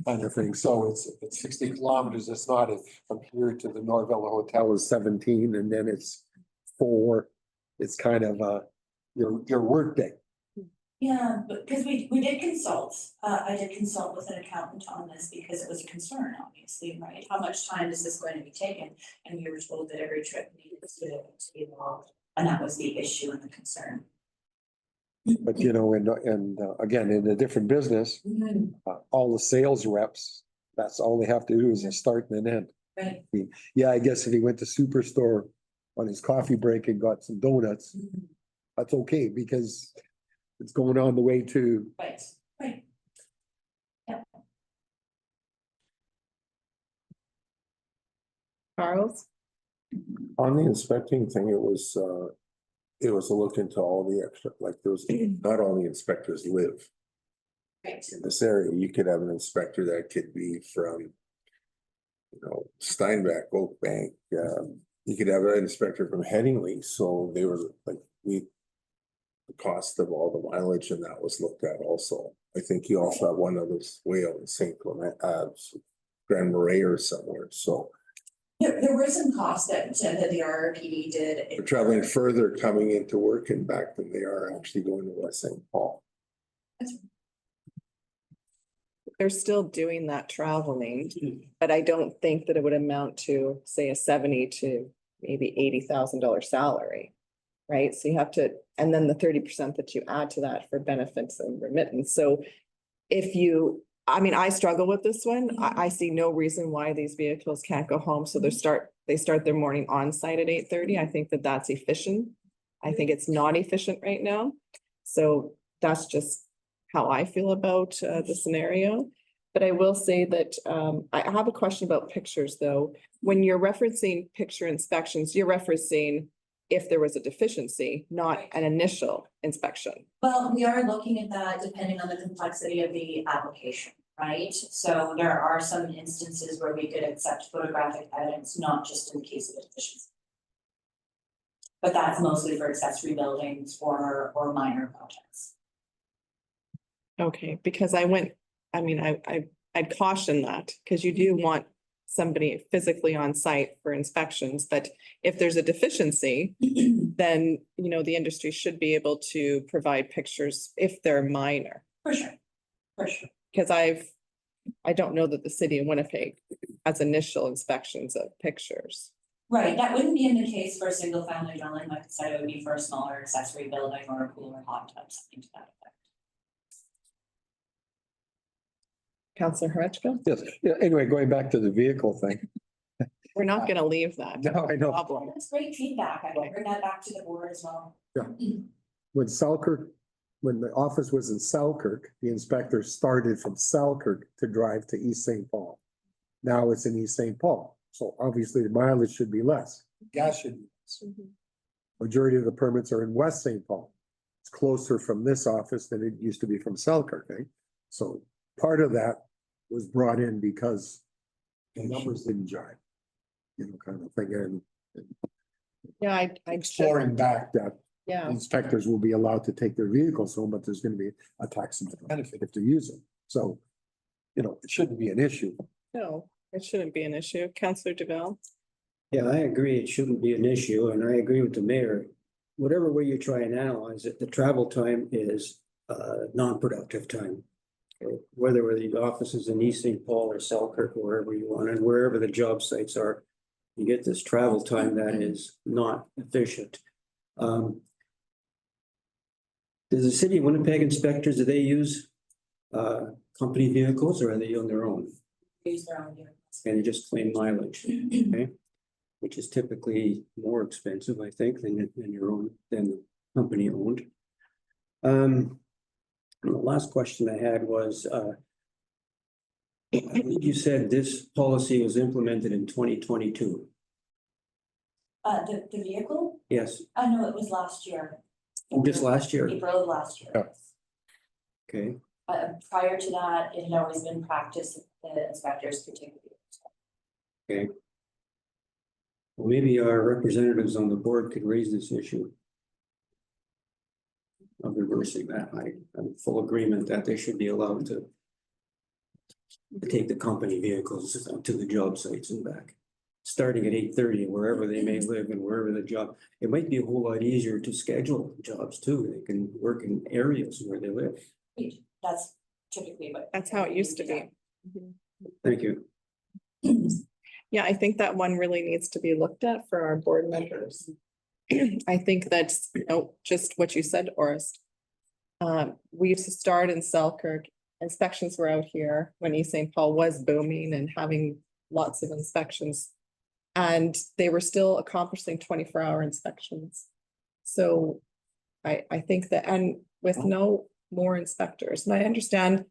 Kind of thing. So it's 60 kilometers. It's not from here to the Norvella Hotel is 17 and then it's 4. It's kind of your work day. Yeah, but because we did consult, I did consult with an accountant on this because it was a concern, obviously, right? How much time is this going to be taken? And we were told that every trip needed to be involved, and that was the issue and the concern. But you know, and again, in a different business, all the sales reps, that's all they have to do is a start and an end. Right. Yeah, I guess if he went to Superstore on his coffee break and got some donuts, that's okay because it's going on the way to. Right, right. Charles? On the inspecting thing, it was a look into all the extra, like there was, not all the inspectors live Right. in this area. You could have an inspector that could be from, Steinbach, Oak Bank. You could have an inspector from Headingley. So they were like, the cost of all the mileage and that was looked at also. I think you also have one other whale in St. Clement, Grand Marais or somewhere. So There were some costs that the RRPD did. they're traveling further coming into work and back than they are actually going to West St. Paul. They're still doing that traveling, but I don't think that it would amount to, say, a $70,000 to maybe $80,000 salary. Right? So you have to, and then the 30% that you add to that for benefits and remittance. So I struggle with this one. I see no reason why these vehicles can't go home. So they start their morning on site at 8:30. I think that that's efficient. I think it's not efficient right now. So that's just how I feel about the scenario. But I will say that I have a question about pictures, though. When you're referencing picture inspections, you're referencing if there was a deficiency, not an initial inspection. Well, we are looking at that depending on the complexity of the application, right? So there are some instances where we could accept photographic evidence, not just in the case of a deficiency. But that's mostly for accessory buildings or minor projects. Okay, because I'd caution that, because you do want somebody physically on site for inspections, but if there's a deficiency, then, the industry should be able to provide pictures if they're minor. For sure, for sure. Because I don't know that the city of Winnipeg has initial inspections of pictures. Right, that wouldn't be in the case for a single family dwelling, like I said, it would be for a smaller accessory building or a pool or hot tub, something to that effect. Councillor Horechko? Yes, yeah, anyway, going back to the vehicle thing. We're not gonna leave that. No, I know. Problem. That's great feedback, I will bring that back to the board as well. When the office was in Selkirk, the inspector started from Selkirk to drive to East St. Paul. Now it's in East St. Paul, so obviously the mileage should be less. Gas should be less. Majority of the permits are in West St. Paul. It's closer from this office than it used to be from Selkirk, eh? So part of that was brought in because the numbers didn't jive. Kind of thing, and Yeah, I exploring back that yeah, inspectors will be allowed to take their vehicles home, but there's gonna be a taxable benefit if they use them. So, it shouldn't be an issue. no, it shouldn't be an issue. Councillor Duval? Yeah, I agree. It shouldn't be an issue, and I agree with the mayor. Whatever way you try and analyze it, the travel time is non-productive time. Okay? Whether the office is in East St. Paul or Selkirk, or wherever you want, and wherever the job sites are, you get this travel time that is not efficient. Does the city of Winnipeg inspectors, do they use company vehicles or are they on their own? Use their own vehicles. And they just claim mileage, okay? Which is typically more expensive, I think, than your own, than company owned. And the last question I had was, I believe you said this policy was implemented in 2022. The vehicle? Yes, No, it was last year. just last year. April of last year. Yeah. Okay, Prior to that, it had always been practiced that the inspectors could take the vehicles. okay. Well, maybe our representatives on the board could raise this issue. of reversing that. I'm in full agreement that they should be allowed to take the company vehicles to the job sites and back, starting at 8:30, wherever they may live and wherever the job. It might be a whole lot easier to schedule jobs too. They can work in areas where they live. That's typically what. That's how it used to be. Thank you. Yeah, I think that one really needs to be looked at for our board members. I think that's, just what you said, Oris. We used to start in Selkirk, inspections were out here when East St. Paul was booming and having lots of inspections. And they were still accomplishing 24-hour inspections. So I think that, and with no more inspectors, and I understand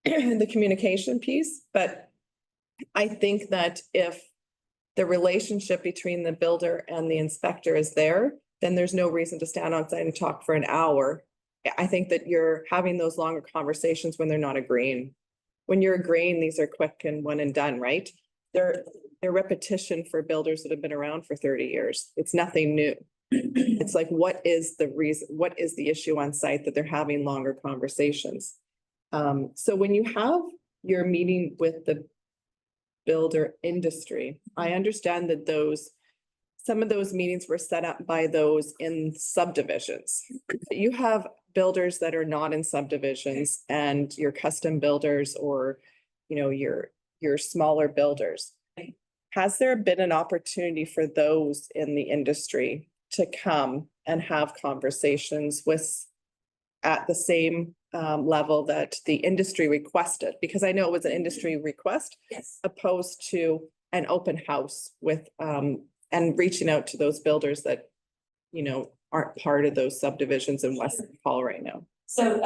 the communication piece, but I think that if the relationship between the builder and the inspector is there, then there's no reason to stand on site and talk for an hour. I think that you're having those longer conversations when they're not agreeing. When you're agreeing, these are quick and one and done, right? They're repetition for builders that have been around for 30 years. It's nothing new. It's like, what is the reason? What is the issue on site that they're having longer conversations? So when you have your meeting with the builder industry, I understand that some of those meetings were set up by those in subdivisions. You have builders that are not in subdivisions and your custom builders or, your smaller builders. Has there been an opportunity for those in the industry to come and have conversations at the same level that the industry requested? Because I know it was an industry request. Yes. Opposed to an open house with, and reaching out to those builders that, aren't part of those subdivisions in West St. Paul right now. So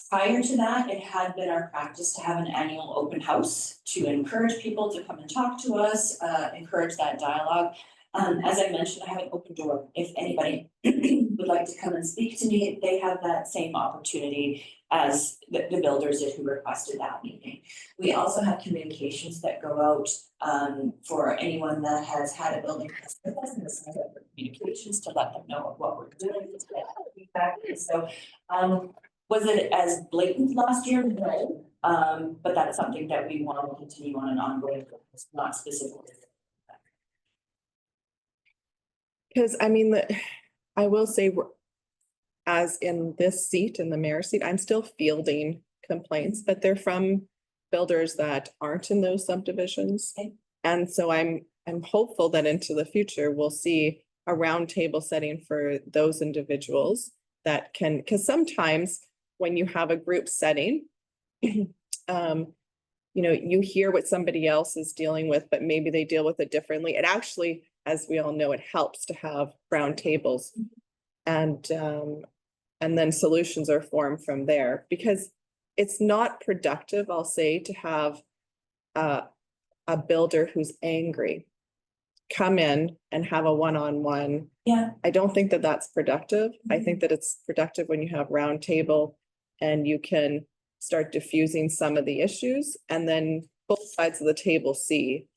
prior to that, it had been our practice to have an annual open house to encourage people to come and talk to us, encourage that dialogue. As I mentioned, I have an open door. If anybody would like to come and speak to me, they have that same opportunity as the builders did who requested that meeting. We also have communications that go out for anyone that has had a building with us and this communications to let them know what we're doing, to get feedback. So was it as blatant last year? No. But that's something that we want to continue on an ongoing basis, not specifically. Because I will say, as in this seat, in the mayor's seat, I'm still fielding complaints, but they're from builders that aren't in those subdivisions. Okay. And so I'm hopeful that into the future, we'll see a roundtable setting for those individuals that can, because sometimes when you have a group setting, you hear what somebody else is dealing with, but maybe they deal with it differently. It actually, as we all know, it helps to have round tables, and then solutions are formed from there, because it's not productive, I'll say, to have a builder who's angry come in and have a one-on-one. Yeah. I don't think that that's productive. I think that it's productive when you have round table and you can start diffusing some of the issues, and then both sides of the table see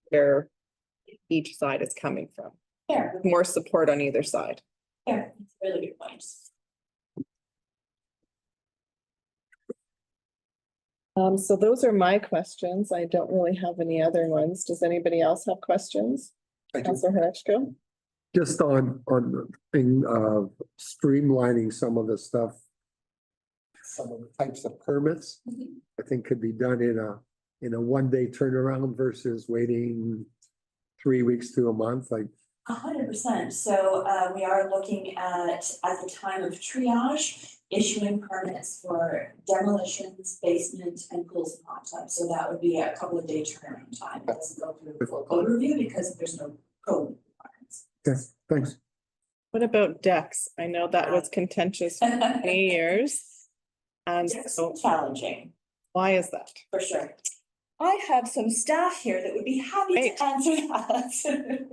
where each side is coming from. Fair. More support on either side. Fair. That's a really good point. So those are my questions. I don't really have any other ones. Does anybody else have questions? I do. Councilor Hretchko? Just on the thing of streamlining some of the stuff. Some of the types of permits, I think could be done in a one-day turnaround versus waiting 3 weeks to a month, like. 100%. So we are looking at the time of triage, issuing permits for demolitions, basement, and pools and hot tubs. So that would be a couple of day turnaround time. It doesn't go through a full code review because there's no code requirements. Yes, thanks. What about decks? I know that was contentious for many years. And It's so challenging, why is that? for sure. I have some staff here that would be happy Great. to answer that.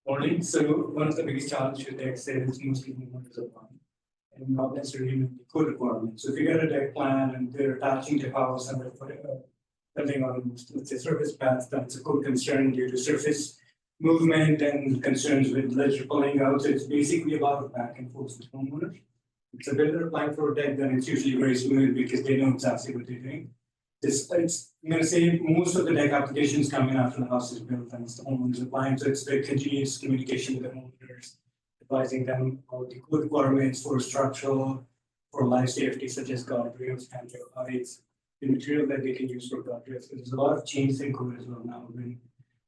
Morning. So one of the biggest challenges with deck sale is mostly movement of one and not necessarily meeting the code requirements. So if you get a deck plan and they're attaching to house and they're building on, let's say, surface paths, then it's a code concern due to surface movement and concerns with ledger pulling out. So it's basically about back and forth with homeowners. If a builder applying for a deck, then it's usually very smooth because they know exactly what they're doing. I'm gonna say most of the deck applications come in after the house is built and it's the homeowners applying. So it's the continuous communication with the homeowners, advising them about the code requirements for structural, for life safety, such as guardrails, handrail heights, the material that they can use for guardrails. There's a lot of changes in code as well now. When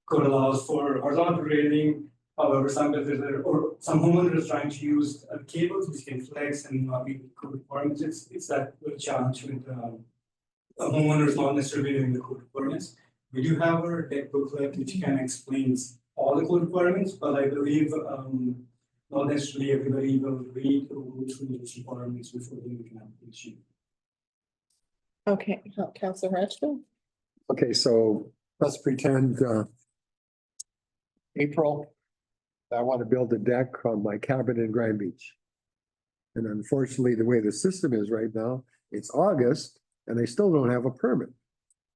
code allows for horizontal railing, however, some builders or some homeowners are trying to use cables which can flex and not be code requirements. It's that little challenge with homeowners not necessarily doing the code requirements. We do have our deck booklet which kind of explains all the code requirements, but I believe not necessarily everybody will read or go through those requirements before they make an application. Okay, Councillor Hatchfield? Okay, so let's pretend, April, I want to build a deck on my cabin in Grand Beach. And unfortunately, the way the system is right now, it's August and I still don't have a permit.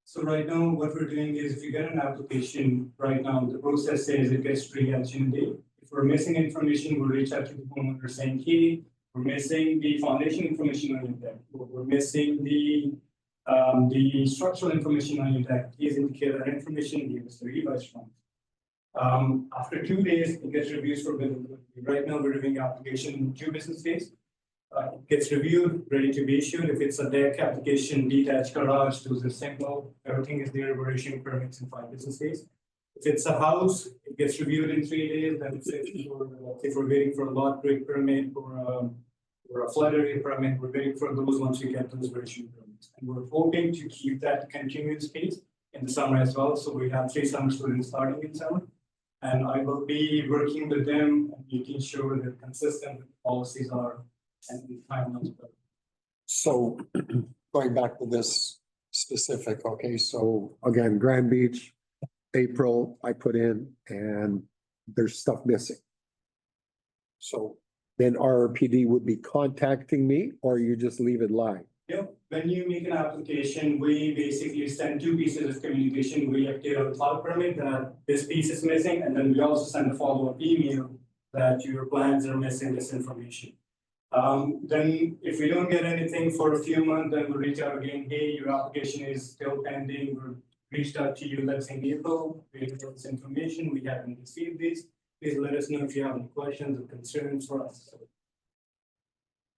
So right now, what we're doing is if you get an application right now, the process says it gets triaged in a day. If we're missing information, we'll reach out to the homeowner saying, hey, we're missing the foundation information on your deck. We're missing the structural information on your deck. Please indicate that information, give us the revised form. After 2 days, it gets reviewed for buildability. Right now, we're reviewing application in 2 business days. It gets reviewed, ready to be issued. If it's a deck application, detached garage, those are simple. Everything is there. We're issuing permits in 5 business days. If it's a house, it gets reviewed in 3 days. Then if we're waiting for a lot break permit or a flood area permit, we're waiting for those. Once we get those, we're issuing permits. And we're hoping to keep that continuous pace in the summer as well. So we have 3 summer students starting in summer. And I will be working with them and making sure that consistent policies are and timelines. So going back to this specific, okay, so again, Grand Beach, April, I put in and there's stuff missing. So then RRPD would be contacting me or you just leave it live? Yep, when you make an application, we basically send 2 pieces of communication. We update our cloud permit that this piece is missing, and then we also send a follow-up email that your plans are missing this information. Then if we don't get anything for a few months, then we'll reach out again. Hey, your application is still pending. We've reached out to you, let's say in April. We have this information. We haven't received this. Please let us know if you have any questions or concerns for us.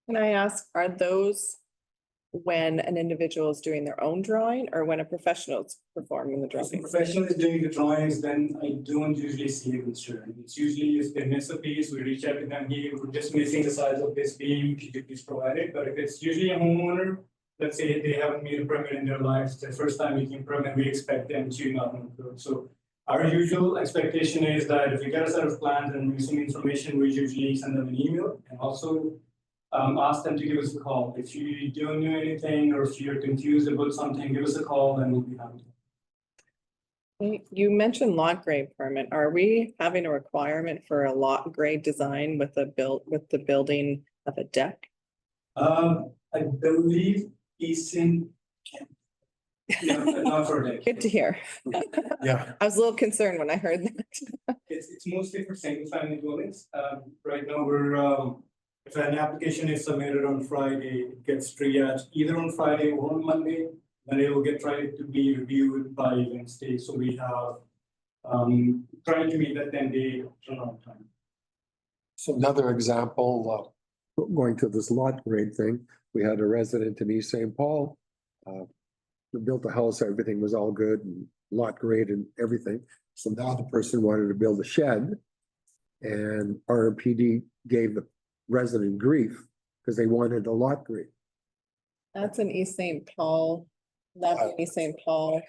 Can I ask, are those when an individual is doing their own drawing or when a professional is performing the If the drawing? professional is doing the drawings, then I don't usually see a concern. It's usually if they miss a piece, we reach out to them, hey, we're just missing the size of this beam, could you please provide it? But if it's usually a homeowner, let's say they haven't made a permit in their lives, it's the first time making a permit, we expect them to not move through. So our usual expectation is that if we get a set of plans and missing information, we usually send them an email and also ask them to give us a call. If you don't know anything or if you're confused about something, give us a call and we'll be happy to. You mentioned lot grade permit. Are we having a requirement for a lot grade design with the building of a deck? I believe Easton can. No, not for a deck. Good to hear. Yeah. I was a little concerned when I heard that. It's mostly for single family dwellings. Right now we're if an application is submitted on Friday, it gets triaged either on Friday or on Monday, and it will get tried to be reviewed by Wednesday. So we have trying to meet that 10-day turnaround time. So another example, going to this lot grade thing, we had a resident in East St. Paul. We built a house, everything was all good and lot grade and everything. So now the person wanted to build a shed and RRPD gave the resident grief because they wanted a lot grade. That's an East St. Paul, that's an East St. Paul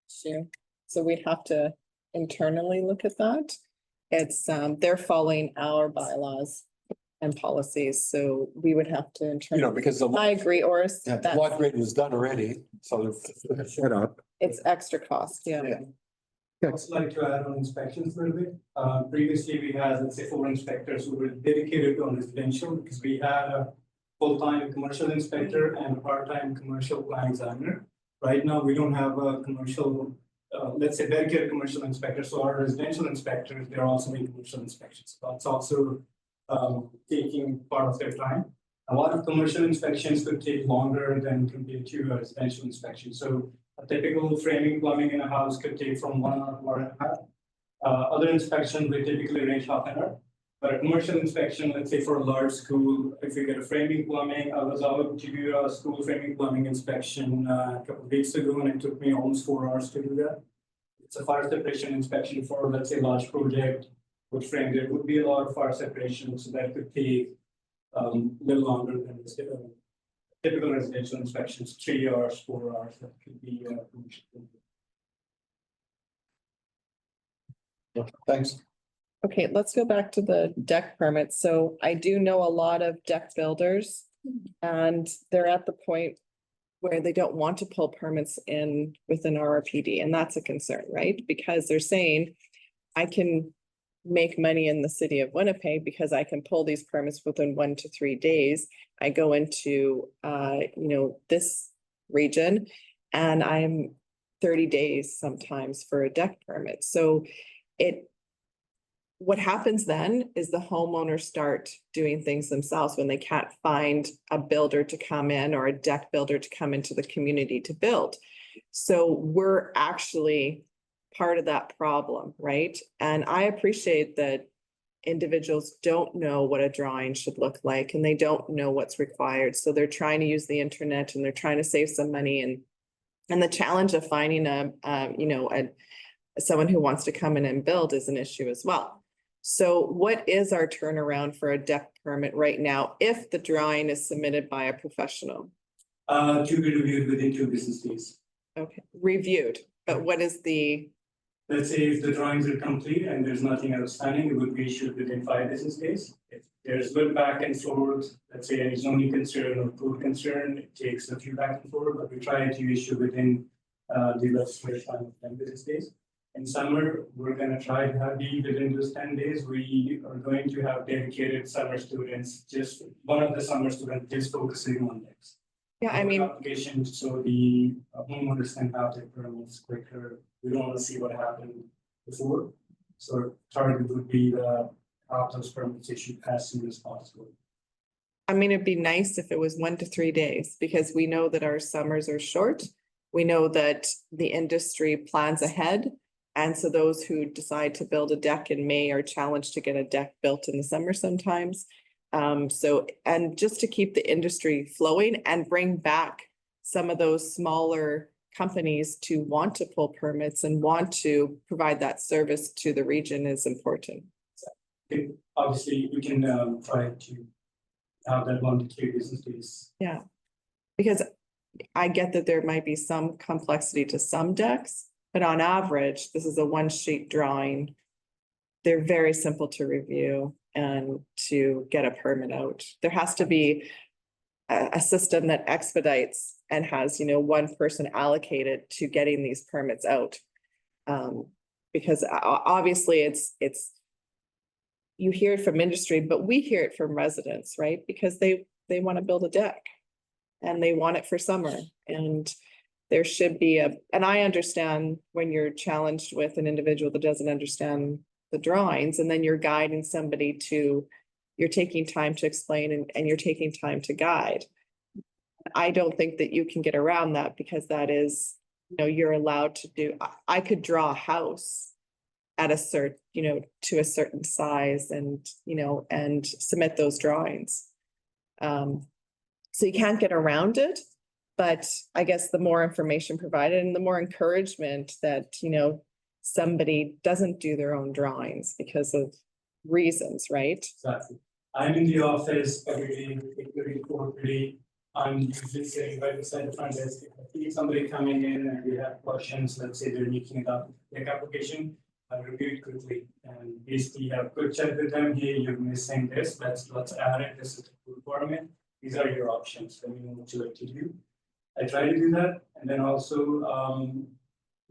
issue. So we'd have to internally look at that. It's, they're following our bylaws and policies, so we would have to internally. Because the I agree, Oris. the that's- lot grade was done already, so they're set up. It's extra cost, yeah. I'd also like to add on inspections a little bit. Previously, we had, let's say, 4 inspectors who were dedicated on residential because we had a full-time commercial inspector and a part-time commercial plan examiner. Right now, we don't have a commercial let's say Medicare commercial inspectors, so our residential inspectors, they're also doing commercial inspections. That's also taking part of their time. A lot of commercial inspections could take longer than compared to a residential inspection. So a typical framing plumbing in a house could take from 1 hour to 1 hour and a half. Other inspections will typically range half an hour. But a commercial inspection, let's say for a large school, if you get a framing plumbing, I was out to do a school framing plumbing inspection a couple of weeks ago, and it took me almost 4 hours to do that. It's a fire separation inspection for, let's say, a large project with frame. There would be a lot of fire separation, so that could take a little longer than the typical residential inspections, 3 hours, 4 hours. That could be Thanks. Okay, let's go back to the deck permits. So I do know a lot of deck builders, and they're at the point where they don't want to pull permits in with an RRPD, and that's a concern, right? Because they're saying, I can make money in the city of Winnipeg because I can pull these permits within 1 to 3 days. I go into, this region, and I'm 30 days sometimes for a deck permit. So what happens then is the homeowners start doing things themselves when they can't find a builder to come in or a deck builder to come into the community to build. So we're actually part of that problem, right? And I appreciate that individuals don't know what a drawing should look like, and they don't know what's required. So they're trying to use the internet, and they're trying to save some money. And the challenge of finding someone who wants to come in and build is an issue as well. So what is our turnaround for a deck permit right now if the drawing is submitted by a professional? to be reviewed within 2 business days. Okay, reviewed, but what is the, Let's say if the drawings are complete and there's nothing outstanding, it would be issued within 5 business days. If there's good back and forth, let's say any zoning concern or code concern, it takes a few back and forth, but we try to issue within the legislative time of 10 business days. In summer, we're gonna try to be within those 10 days. We are going to have dedicated summer students, just one of the summer students is focusing on this. yeah, I mean, Application, so the homeowners can have their permits quicker. We don't want to see what happened before. So target would be the have those permits issued as soon as possible. it'd be nice if it was 1 to 3 days, because we know that our summers are short. We know that the industry plans ahead. And so those who decide to build a deck in May are challenged to get a deck built in the summer sometimes. And just to keep the industry flowing and bring back some of those smaller companies to want to pull permits and want to provide that service to the region is important. Obviously, we can try to have that 1 to 3 business days. Yeah, because I get that there might be some complexity to some decks, but on average, this is a 1-sheet drawing. They're very simple to review and to get a permit out. There has to be a system that expedites and has, 1 person allocated to getting these permits out. Because obviously it's, you hear it from industry, but we hear it from residents, right? Because they want to build a deck and they want it for summer, and there should be and I understand when you're challenged with an individual that doesn't understand the drawings, and then you're guiding somebody you're taking time to explain and you're taking time to guide. I don't think that you can get around that, because that is, you're allowed to do, I could draw a house at a to a certain size and, and submit those drawings. So you can't get around it, but I guess the more information provided and the more encouragement that, somebody doesn't do their own drawings because of reasons, right? Exactly. I'm in the office every day, 8:30 to 4:30. I'm usually sitting right beside the front desk. If I see somebody coming in and they have questions, let's say they're making it up, their application, I review it quickly and basically have a good chat with them. Hey, you're missing this. Let's add it. This is the requirement. These are your options. Let me know what you like to do. I try to do that, and then also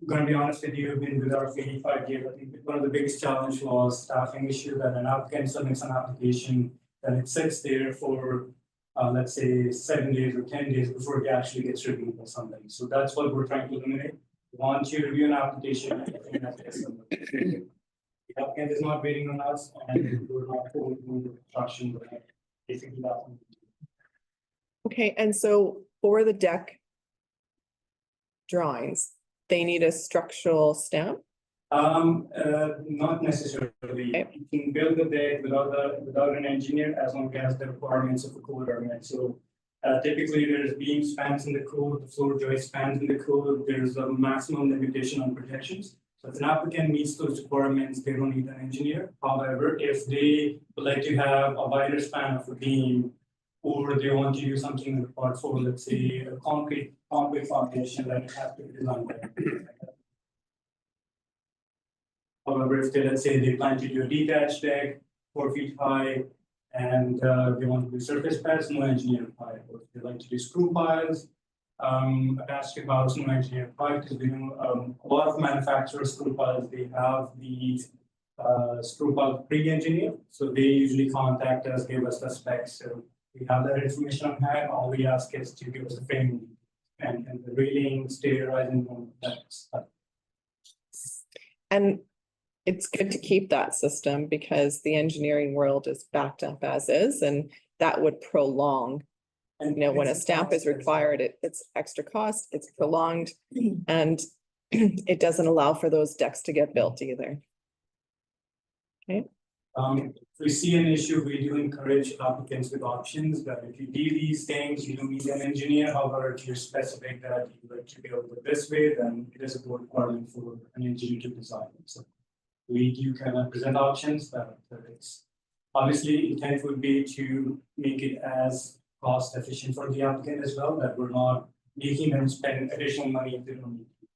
I'm gonna be honest with you, I've been with our 85 years. I think one of the biggest challenge was staffing issue, that an applicant submits an application, then it sits there for let's say 7 days or 10 days before it actually gets reviewed by somebody. So that's what we're trying to eliminate. Want to review an application. I think that is the applicant is not waiting on us and we're not going to construction. Basically, that's. Okay, and so for the deck drawings, they need a structural stamp? Not necessarily. Okay. You can build the deck without an engineer as long as the requirements of the code are met. So typically there's beam spans in the code, the floor joist spans in the code, there's a maximum limitation on protections. So if an applicant meets those requirements, they don't need an engineer. However, if they would like to have a wider span of a beam, or they want to do something in the part for, let's say, a concrete foundation that has to be designed. However, if they, let's say, they plan to do a detached deck, 4 feet high, and they want to do surface pads, no engineer required. Or if they like to do screw piles, attached to house, no engineer required, because we know a lot of manufacturers screw piles, they have the screw pile pre-engineered, so they usually contact us, give us the specs. So we have that information on hand. All we ask is to give us the frame and the railing, stair rising, that stuff. And it's good to keep that system because the engineering world is backed up as is, and that would prolong. And You know, when a it's stamp is cost. required, it's extra cost, it's prolonged, and it doesn't allow for those decks to get built either. If we see an issue, we do encourage applicants with options that if you do these things, you don't need an engineer. However, if you're specific that you like to be able to do it this way, then it is a good requirement for an engineer to design it. So we do kind of present options that it's obviously intent would be to make it as cost efficient for the applicant as well, that we're not making them spend additional money if they don't need to.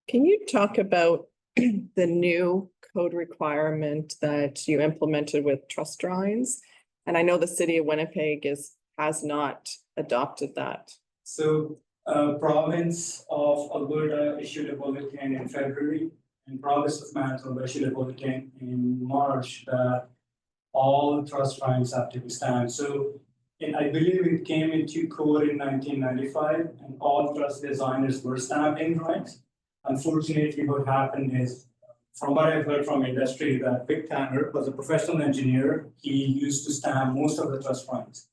Can you talk about the new code requirement that you implemented with trust drawings? And I know the city of Winnipeg has not adopted that. So, province of Alberta issued a bulletin in February, and province of Manitoba issued a bulletin in March that all trust drawings have to be stamped. So, I believe it came into code in 1995, and all trust designers were stamping drawings. Unfortunately, what happened is, from what I've heard from industry, that Vic Tanner was a professional engineer. He used to stamp most of the trust drawings.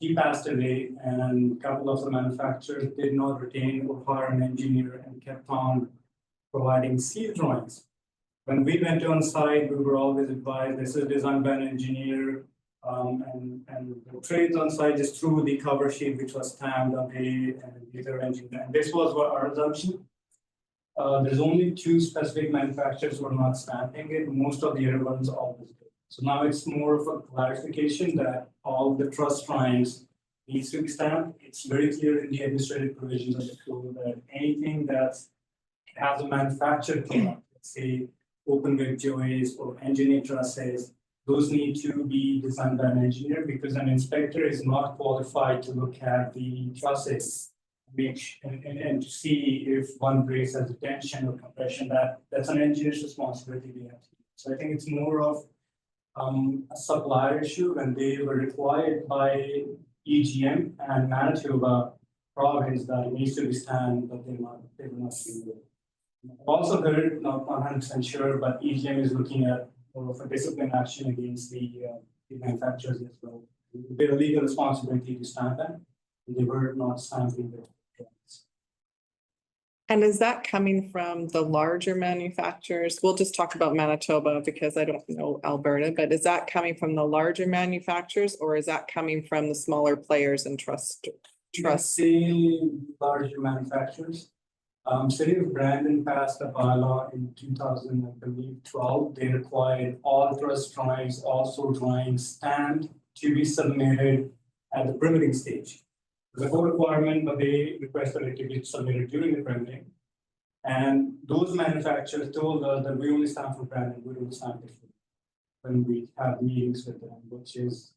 He passed away, and a couple of the manufacturers did not retain or hire an engineer and kept on providing seal drawings. When we went on site, we were always advised this is designed by an engineer, and the trades on site just threw the cover sheet which was stamped on the other engineer. And this was what our assumption. There's only 2 specific manufacturers who are not stamping it. Most of the other ones always do. So now it's more of a clarification that all the trust drawings needs to be stamped. It's very clear in the administrative provisions of the code that anything that has a manufactured product, let's say open web joists or engineered trusses, those need to be designed by an engineer because an inspector is not qualified to look at the trusses and to see if one brace has a tension or compression. That's an engineer's responsibility. They have to do. So I think it's more of a supplier issue, and they were required by EGM and Manitoba province that it needs to be stamped, but they will not do it. I've also heard, not 100% sure, but EGM is looking at more of a discipline action against the manufacturers as well. They have a legal responsibility to stamp them, and they were not stamping the drawings. And is that coming from the larger manufacturers? We'll just talk about Manitoba because I don't know Alberta, but is that coming from the larger manufacturers or is that coming from the smaller players and trust? Say larger manufacturers. City of Brandon passed a bylaw in 2012. They required all trust drawings, all sole drawings stamped to be submitted at the permitting stage. The whole requirement, but they requested it to be submitted during the permitting. And those manufacturers told us that we only stamp for Brandon, we don't stamp it for when we have meetings with them, which is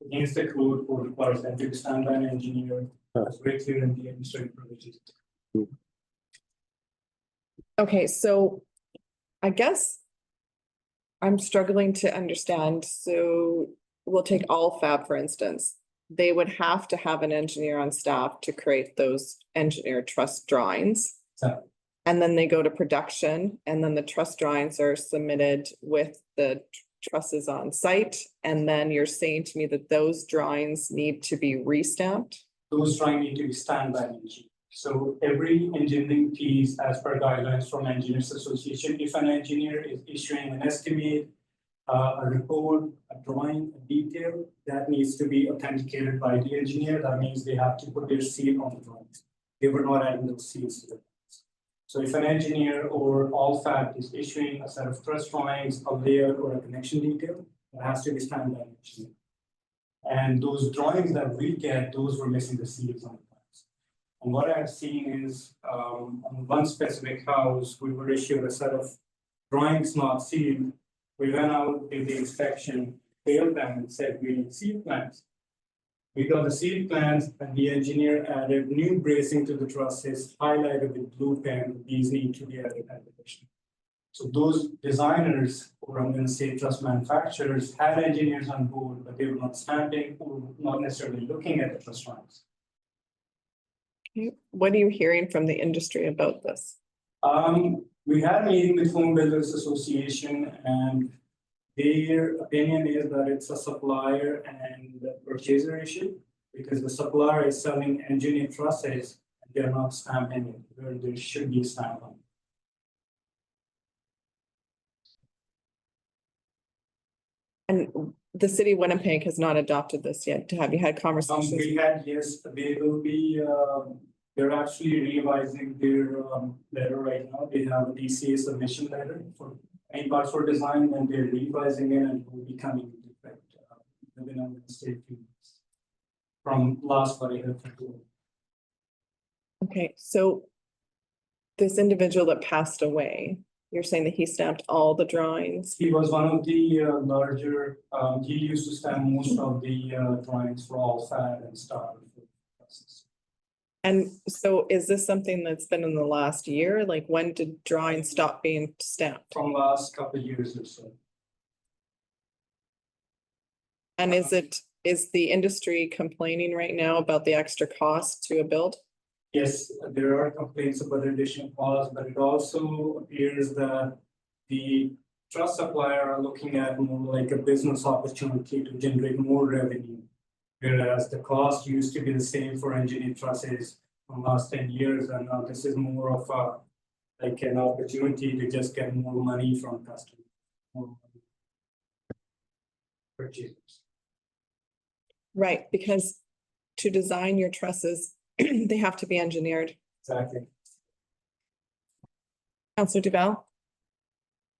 against the code or requires them to be stamped by an engineer. It's very clear in the administrative provisions. Okay, so I guess I'm struggling to understand. So we'll take all fab, for instance. They would have to have an engineer on staff to create those engineer trust drawings. So, And then they go to production and then the truss drawings are submitted with the trusses on site. And then you're saying to me that those drawings need to be restamped? those drawings need to be stamped by an engineer. So every engineering piece, as per guidelines from Engineers Association, if an engineer is issuing an estimate, a report, a drawing, a detail, that needs to be authenticated by the engineer. That means they have to put their seal on the drawings. They were not adding those seals to the drawings. So if an engineer or AllFab is issuing a set of truss drawings, a layout or a connection detail, it has to be stamped by an engineer. And those drawings that we get, those were missing the seals on the plans. And what I've seen is on one specific house, we were issued a set of drawings not sealed. We went out, did the inspection, failed them and said we need sealed plans. We got the sealed plans and the engineer added new bracing to the trusses, highlighted with blue pen, these need to be added at addition. So those designers, or I'm going to say truss manufacturers, had engineers on board, but they were not stamping or not necessarily looking at the truss drawings. What are you hearing from the industry about this? We had a meeting with Home Builders Association and their opinion is that it's a supplier and the purchaser issue because the supplier is selling engineered trusses and they're not stamping it where there should be a stamp on it. And the city of Winnipeg has not adopted this yet. Have you had conversations? We had, yes, they will be, they're actually revising their letter right now. They have a DCA submission letter for any parts for design and they're revising it and will be coming into effect within a state few weeks. From last what I heard from you. Okay, so this individual that passed away, you're saying that he stamped all the drawings? He was one of the larger, he used to stamp most of the drawings for all fab and star. And so is this something that's been in the last year? Like when did drawings stop being stamped? From last couple of years or so. And is the industry complaining right now about the extra cost to a build? Yes, there are complaints about additional costs, but it also appears that the truss supplier are looking at more like a business opportunity to generate more revenue. Whereas the cost used to be the same for engineered trusses from last 10 years, and now this is more of a like an opportunity to just get more money from customers, more money purchasers. Right, because to design your trusses, they have to be engineered. Exactly. Councillor Duval?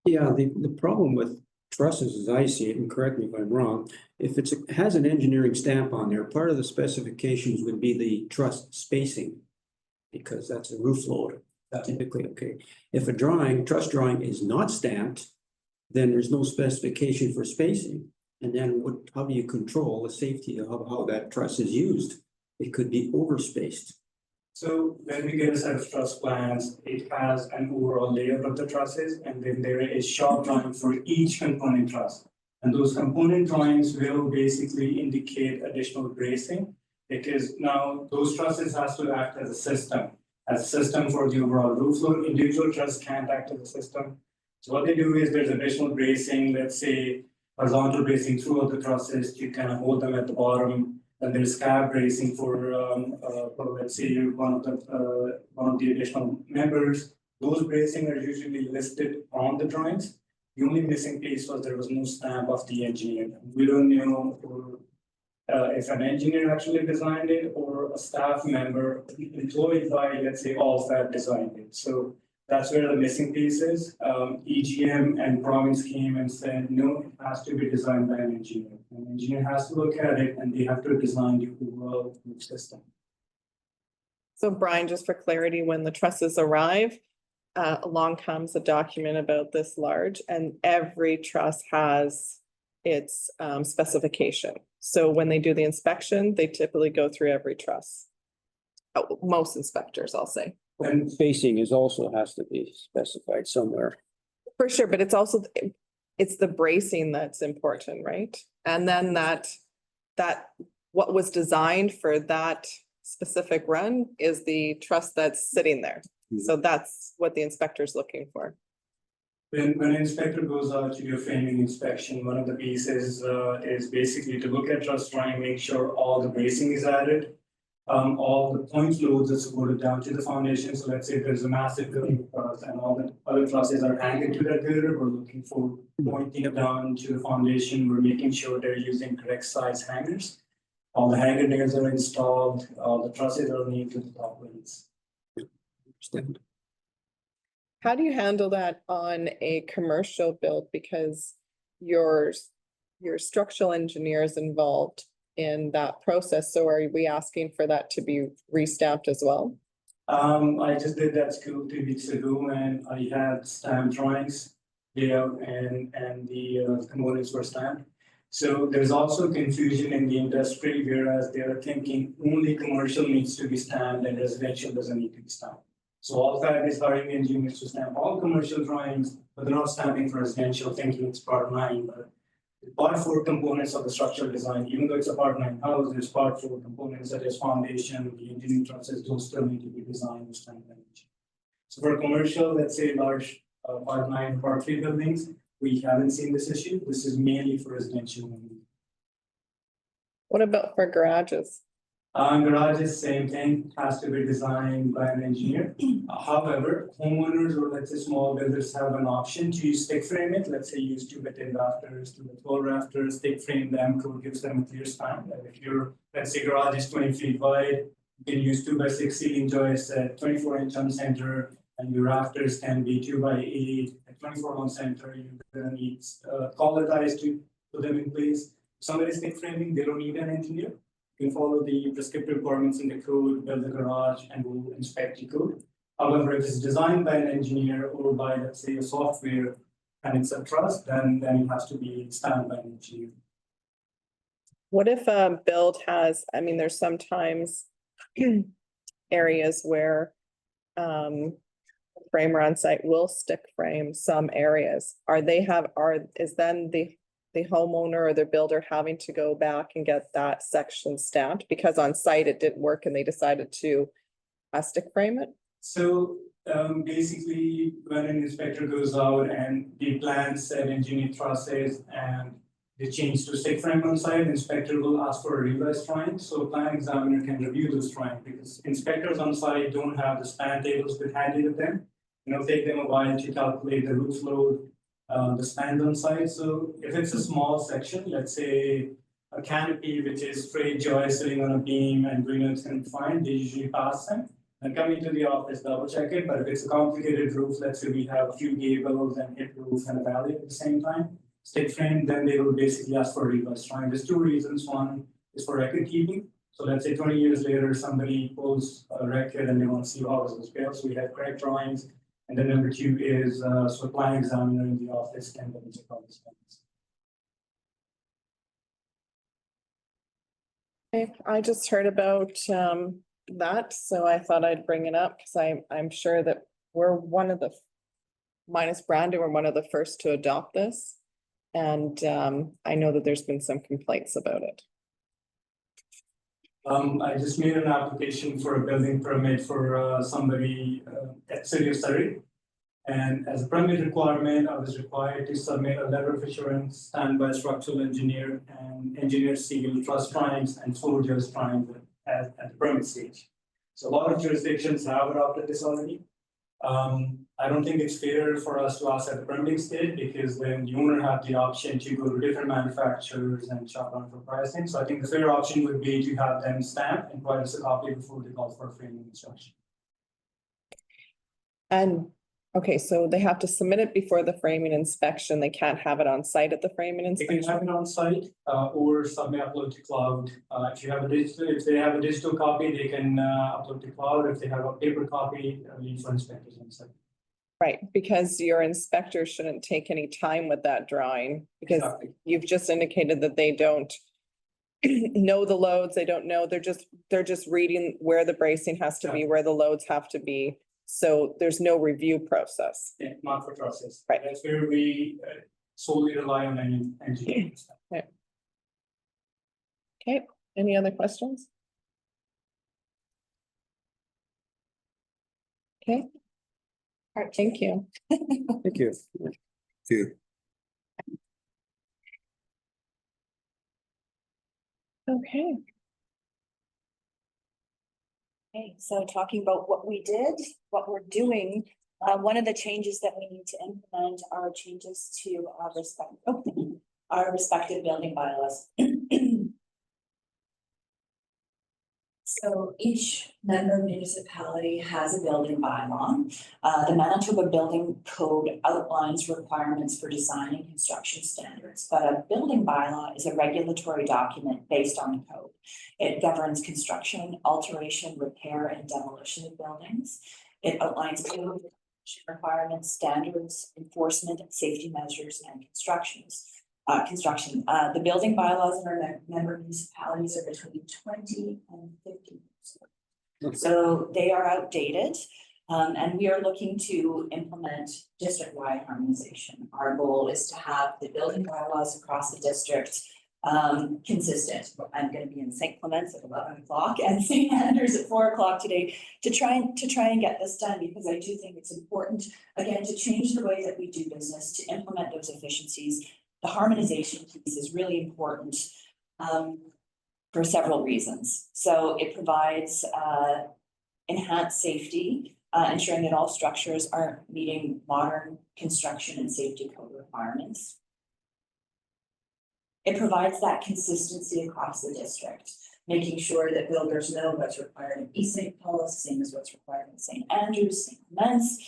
Yeah, the problem with trusses, as I see it, and correct me if I'm wrong, if it has an engineering stamp on there, part of the specifications would be the truss spacing. Because that's a roof load, typically, okay. If a truss drawing is not stamped, then there's no specification for spacing. And then how do you control the safety of how that truss is used? It could be overspaced. So when we get a set of truss plans, it has an overall layout of the trusses, and then there is shop drawing for each component truss. And those component drawings will basically indicate additional bracing, because now those trusses has to act as a system for the overall roof load. Individual truss can't act as a system. So what they do is there's additional bracing, let's say horizontal bracing throughout the trusses to kind of hold them at the bottom. And there's scab bracing for let's say one of the additional members. Those bracing are usually listed on the drawings. The only missing piece was there was no stamp of the engineer. We don't know if an engineer actually designed it or a staff member employed by, let's say, AllFab designed it. So that's where the missing piece is. EGM and province came and said, no, it has to be designed by an engineer. An engineer has to look at it and they have to design the overall roof system. So Brian, just for clarity, when the trusses arrive, along comes a document about this large and every truss has its specification. So when they do the inspection, they typically go through every truss. Oh, most inspectors, I'll say. And Spacing has to be specified somewhere. For sure, but it's also, it's the bracing that's important, right? And then that what was designed for that specific run is the truss that's sitting there. So that's what the inspector's looking for. When an inspector goes out to do a framing inspection, one of the pieces is basically to look at truss drawing, make sure all the bracing is added. All the point loads are supported down to the foundation. So let's say there's a massive building truss and all the other trusses are anchored to that builder. We're looking for pointing down to the foundation. We're making sure they're using correct size hangers. All the hanger nails are installed, all the trusses are nailed to the top plates. Understand. How do you handle that on a commercial build? Because your structural engineer is involved in that process. So are we asking for that to be restamped as well? I just did that school 2 weeks ago and I had stamped drawings, layout and the components were stamped. So there's also confusion in the industry, whereas they are thinking only commercial needs to be stamped and residential doesn't need to be stamped. So all that is hiring engineers to stamp all commercial drawings, but they're not stamping for residential, thinking it's part 9, but part 4 components of the structural design, even though it's a part 9 house, there's part 4 components such as foundation, the engineering trusses, those still need to be designed or stamped. So for commercial, let's say large part 9, part 3 buildings, we haven't seen this issue. This is mainly for residential only. What about for garages? Garages, same thing, has to be designed by an engineer. However, homeowners or let's say small builders have an option to stick frame it. Let's say use 2x10 rafters, 2x12 rafters, stick frame them, code gives them a clear span. And if your, let's say garage is 20 feet wide, you can use 2x6 ceiling joists at 24-inch on center, and your rafters can be 2x8 at 24 on center. You're gonna need collar ties to put them in place. Somebody stick framing, they don't need an engineer. You can follow the prescriptive requirements in the code, build the garage, and we'll inspect the code. However, if it's designed by an engineer or by, let's say, a software and it's a trust, then it has to be stamped by an engineer. What if a build has, I mean, there's sometimes areas where framer on site will stick frame some areas. Is then the homeowner or the builder having to go back and get that section stamped because on site it didn't work and they decided to stick frame it? So basically, when an inspector goes out and the plan said engineered trusses and they change to stick frame on site, inspector will ask for a revised drawing. So plan examiner can review those drawings because inspectors on site don't have the span tables with handy with them. Take them a while to calculate the roof load, the spans on site. So if it's a small section, let's say a canopy which is straight joist sitting on a beam and it's going to be fine, they usually pass them and come into the office, double check it. But if it's a complicated roof, let's say we have a few gables and hip roof and a valley at the same time, stick frame, then they will basically ask for a reverse drawing. There's 2 reasons. One is for record keeping. So let's say 20 years later, somebody pulls a record and they want to see how it was built. So we have correct drawings. And then number 2 is so plan examiner in the office can double check all these things. Okay, I just heard about that, so I thought I'd bring it up because I'm sure that we're one of the, minus Brandon, we're one of the first to adopt this. And I know that there's been some complaints about it. I just made an application for a building permit for somebody at City of Surrey. And as a permit requirement, I was required to submit a letter of assurance signed by a structural engineer and engineer seal trust drawings and full just drawings at the permit stage. So a lot of jurisdictions have adopted this already. I don't think it's fair for us to ask at the permitting stage because then the owner have the option to go to different manufacturers and shop around for pricing. So I think the fair option would be to have them stamp and provide us a copy before they call for a framing instruction. And, okay, so they have to submit it before the framing inspection. They can't have it on site at the framing They can inspection? have it on site or submit upload to cloud. If they have a digital copy, they can upload to cloud. If they have a paper copy, leave for inspectors on site. Right, because your inspector shouldn't take any time with that drawing because Exactly. you've just indicated that they don't know the loads. They don't know, they're just reading where the bracing has to be, where the loads have to be. So there's no review process. Yeah, not for trusses. Right. That's where we solely rely on an engineering staff. Okay, any other questions? Okay, All right, thank you. Thank you. Two. Okay. Okay, so talking about what we did, what we're doing, one of the changes that we need to implement are changes to our respective building bylaws. So each member municipality has a building bylaw. The Manitoba Building Code outlines requirements for design and construction standards, but a building bylaw is a regulatory document based on the code. It governs construction, alteration, repair, and demolition of buildings. It outlines code requirements, standards, enforcement, safety measures, and construction. The building bylaws in our member municipalities are between 20 and 50 years old. So they are outdated, and we are looking to implement district-wide harmonization. Our goal is to have the building bylaws across the district consistent. I'm going to be in St. Clements at 11 o'clock and St. Andrews at 4 o'clock today to try and get this done, because I do think it's important, again, to change the way that we do business, to implement those efficiencies. The harmonization piece is really important for several reasons. So it provides enhanced safety, ensuring that all structures are meeting modern construction and safety code requirements. It provides that consistency across the district, making sure that builders know what's required in East St. Paul, same as what's required in St. Andrews, St. Clements.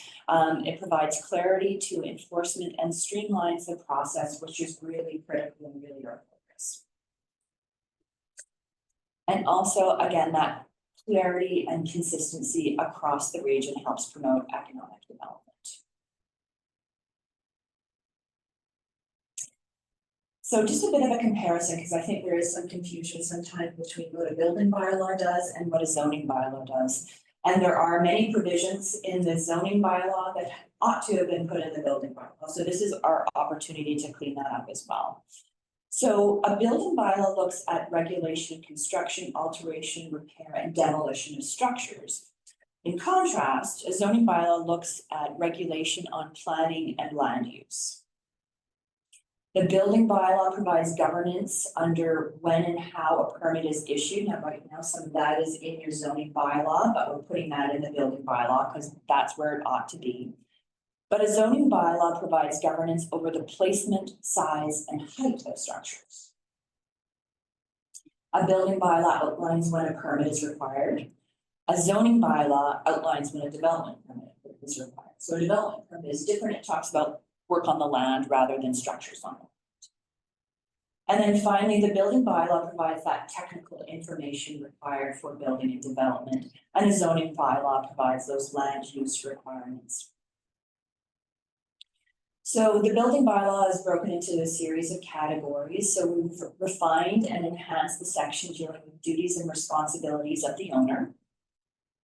It provides clarity to enforcement and streamlines the process, which is really critical and really our focus. And also, again, that clarity and consistency across the region helps promote economic development. So just a bit of a comparison, because I think there is some confusion sometimes between what a building bylaw does and what a zoning bylaw does. And there are many provisions in the zoning bylaw that ought to have been put in the building bylaw. So this is our opportunity to clean that up as well. So a building bylaw looks at regulation, construction, alteration, repair, and demolition of structures. In contrast, a zoning bylaw looks at regulation on planning and land use. The building bylaw provides governance under when and how a permit is issued. Now, right now, some of that is in your zoning bylaw, but we're putting that in the building bylaw because that's where it ought to be. But a zoning bylaw provides governance over the placement, size, and height of structures. A building bylaw outlines when a permit is required. A zoning bylaw outlines when a development permit is required. So a development permit is different. It talks about work on the land rather than structures on the land. And then finally, the building bylaw provides that technical information required for building and development, and a zoning bylaw provides those land use requirements. So the building bylaw is broken into a series of categories. So we've refined and enhanced the section dealing with duties and responsibilities of the owner.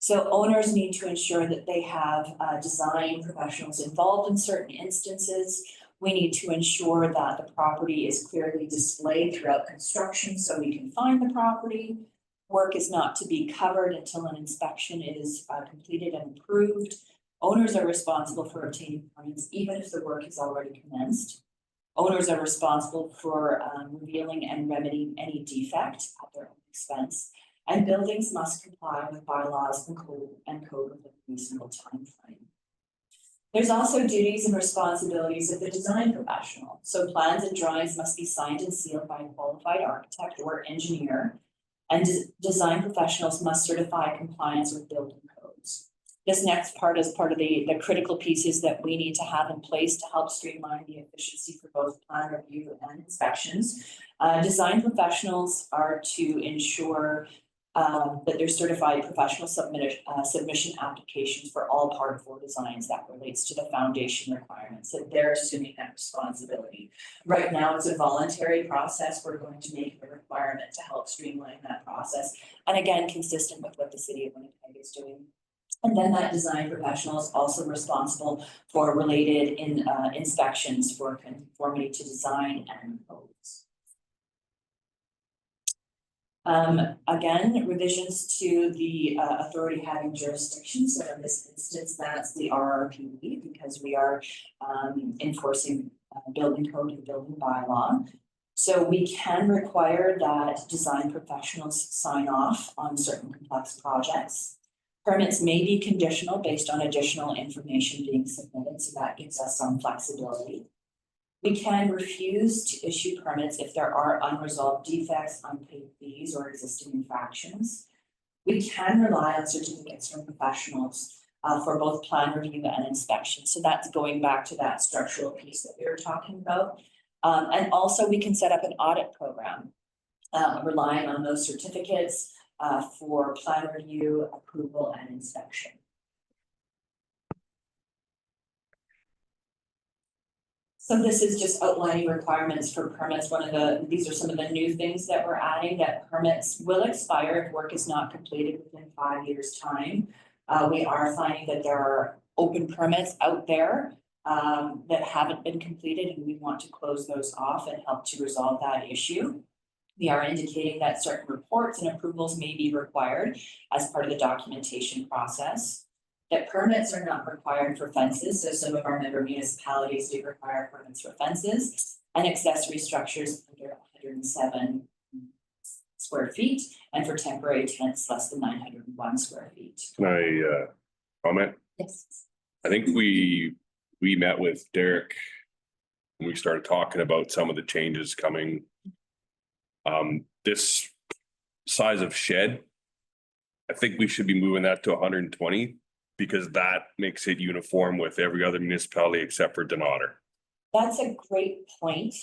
So owners need to ensure that they have design professionals involved in certain instances. We need to ensure that the property is clearly displayed throughout construction so we can find the property. Work is not to be covered until an inspection is completed and approved. Owners are responsible for obtaining permits even if the work is already commenced. Owners are responsible for revealing and remedying any defect at their own expense. And buildings must comply with bylaws and code within a reasonable time frame. There's also duties and responsibilities of the design professional. So plans and drawings must be signed and sealed by a qualified architect or engineer, and design professionals must certify compliance with building codes. This next part is part of the critical pieces that we need to have in place to help streamline the efficiency for both plan review and inspections. Design professionals are to ensure that there's certified professional submission applications for all Part 4 designs that relates to the foundation requirements, that they're assuming that responsibility. Right now, it's a voluntary process. We're going to make it a requirement to help streamline that process. And again, consistent with what the city of Winnipeg is doing. And then that design professional is also responsible for related inspections for conformity to design and codes. Again, revisions to the authority having jurisdiction, so in this instance, that's the RRPD, because we are enforcing building code and building bylaw. So we can require that design professionals sign off on certain complex projects. Permits may be conditional based on additional information being submitted, so that gives us some flexibility. We can refuse to issue permits if there are unresolved defects, unpaid fees, or existing infractions. We can rely on certificates from professionals for both plan review and inspection. So that's going back to that structural piece that we were talking about. And also we can set up an audit program, relying on those certificates for plan review, approval, and inspection. So this is just outlining requirements for permits. These are some of the new things that we're adding, that permits will expire if work is not completed within 5 years' time. We are finding that there are open permits out there that haven't been completed, and we want to close those off and help to resolve that issue. We are indicating that certain reports and approvals may be required as part of the documentation process. That permits are not required for fences, so some of our member municipalities do require permits for fences and accessory structures under 107 square feet, and for temporary tents less than 901 square feet. Can I comment? Yes. I think we met with Derek and we started talking about some of the changes coming. This size of shed, I think we should be moving that to 120, because that makes it uniform with every other municipality except for Denader. That's a great point.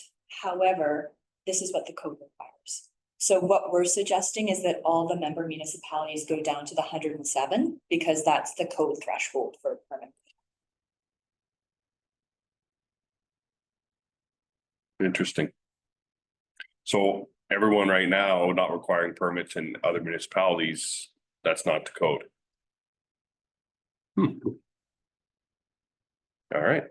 However, this is what the code requires. So what we're suggesting is that all the member municipalities go down to the 107, because that's the code threshold for a permit. Interesting. So everyone right now not requiring permits in other municipalities, that's not the code. All right.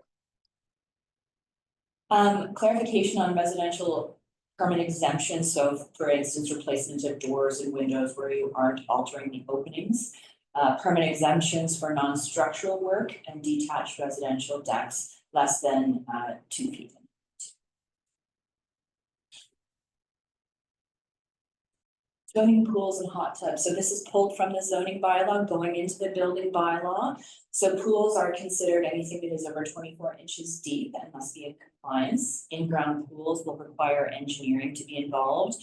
Clarification on residential permit exemption. So for instance, replacement of doors and windows where you aren't altering the openings. Permit exemptions for non-structural work and detached residential decks less than 2 feet. Swimming pools and hot tubs. So this is pulled from the zoning bylaw going into the building bylaw. So pools are considered anything that is over 24 inches deep and must be in compliance. In-ground pools will require engineering to be involved.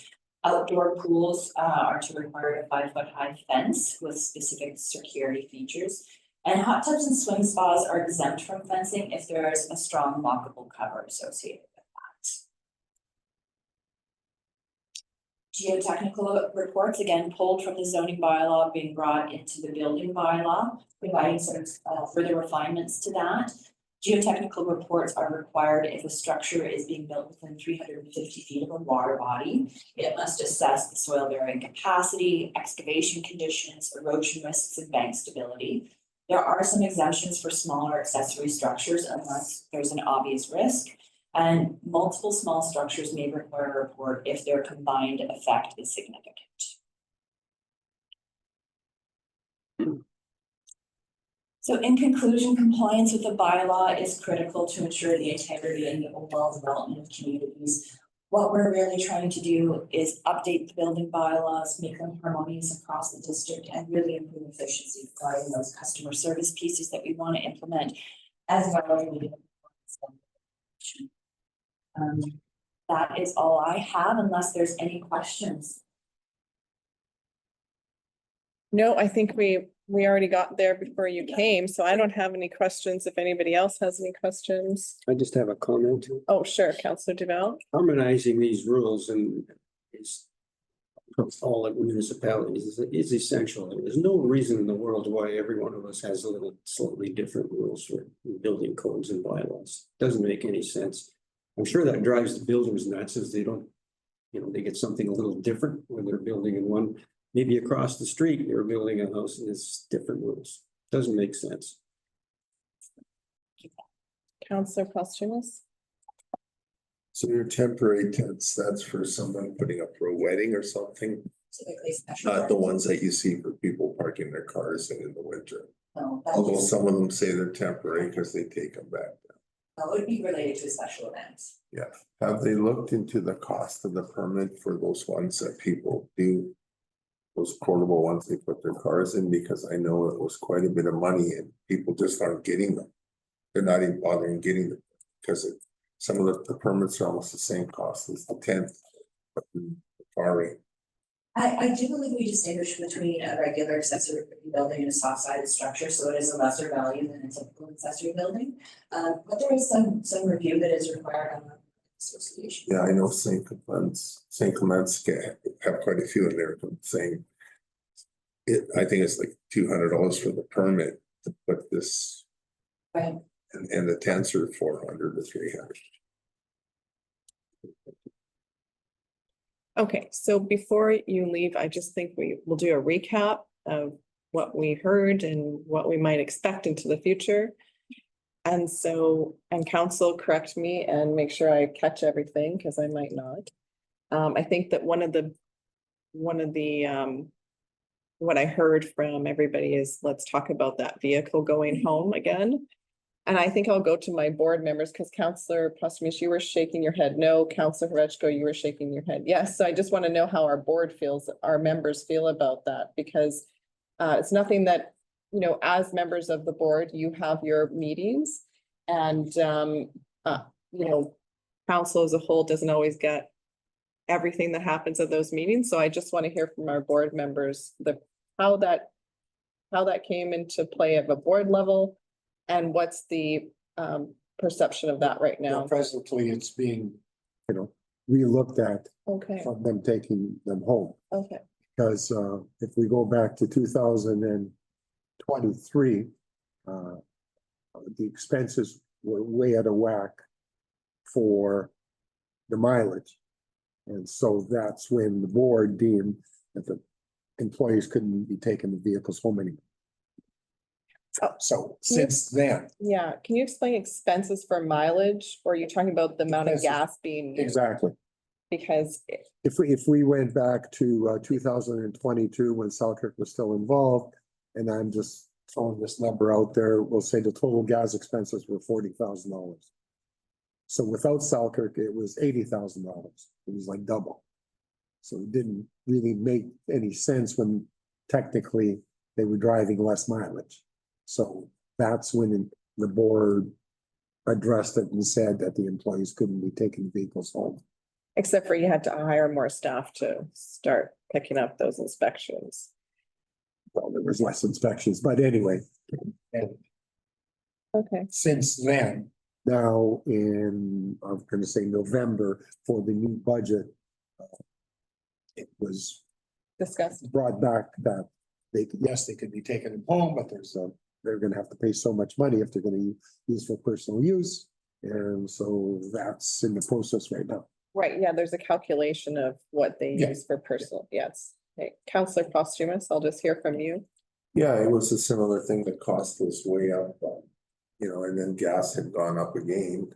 Outdoor pools are to require a 5-foot high fence with specific security features. And hot tubs and swim spas are exempt from fencing if there is a strong lockable cover associated. Geotechnical reports, again, pulled from the zoning bylaw, being brought into the building bylaw, providing some further refinements to that. Geotechnical reports are required if a structure is being built within 350 feet of a water body. It must assess the soil bearing capacity, excavation conditions, erosion risks, and bank stability. There are some exemptions for smaller accessory structures unless there's an obvious risk. And multiple small structures may require a report if their combined effect is significant. So in conclusion, compliance with the bylaw is critical to ensure the integrity and the overall development of communities. What we're really trying to do is update the building bylaws, make them harmonious across the district, and really improve efficiency, providing those customer service pieces that we want to implement, as well as meeting that is all I have, unless there's any questions. No, I think we already got there before you came, so I don't have any questions. If anybody else has any questions. I just have a comment. Oh, sure, Councillor Duval. Harmonizing these rules and is all at municipalities is essential. There's no reason in the world why every one of us has a little slightly different rules for building codes and bylaws. Doesn't make any sense. I'm sure that drives the builders nuts as they don't, they get something a little different when they're building in one. Maybe across the street, you're building a house and it's different rules. Doesn't make sense. Councillor Posthumous. So your temporary tents, that's for someone putting up for a wedding or something? typically special. Not the events. ones that you see for people parking their cars in the winter. No, that Although was- some of them say they're temporary because they take them back. no, it would be related to a special event. Have they looked into the cost of the permit for those ones that people do? Those portable ones they put their cars in, because I know it was quite a bit of money and people just aren't getting them. They're not even bothering getting them because some of the permits are almost the same cost as the 10th. Sorry, I do believe we distinguish between a regular accessory building and a soft sided structure, so it is a lesser value than a typical accessory building. But there is some review that is required on the association. yeah, I know St. Clements have quite a few in there saying. I think it's like $200 for the permit to put this. Right. And the tents are 400 to 300. Okay, so before you leave, I just think we will do a recap of what we heard and what we might expect into the future. And so, and council, correct me and make sure I catch everything, because I might not. I think that one of the what I heard from everybody is, let's talk about that vehicle going home again. And I think I'll go to my board members, because Councillor Postumus, you were shaking your head. No, Councillor Horechko, you were shaking your head. Yes, so I just want to know how our board feels, our members feel about that, because it's nothing that, you know, as members of the board, you have your meetings and, you know, council as a whole doesn't always get everything that happens at those meetings. So I just want to hear from our board members, how that came into play at the board level. And what's the perception of that right now? Presently, it's being, you know, relooked at Okay, from them taking them home. okay, Because if we go back to 2023, the expenses were way out of whack for the mileage. And so that's when the board deemed that the employees couldn't be taking the vehicles home anymore. So since then, yeah, can you explain expenses for mileage, or are you talking about the amount of Expenses. gas being used? exactly. Because, If we went back to 2022, when Selkirk was still involved, and I'm just throwing this number out there, we'll say the total gas expenses were $40,000. So without Selkirk, it was $80,000. It was like double. So it didn't really make any sense when technically they were driving less mileage. So that's when the board addressed it and said that the employees couldn't be taking vehicles home. except for you had to hire more staff to start picking up those inspections. Well, there was less inspections, but anyway. And Okay, since then, now in, I'm gonna say November for the new budget. It was discussed. brought back that they could, yes, they could be taking them home, but they're gonna have to pay so much money if they're gonna use for personal use. And so that's in the process right now. Right, yeah, there's a calculation of what they Yeah. use for personal, yes. Okay, Councillor Postumus, I'll just hear from you. Yeah, it was a similar thing. The cost was way up, you know, and then gas had gone up again.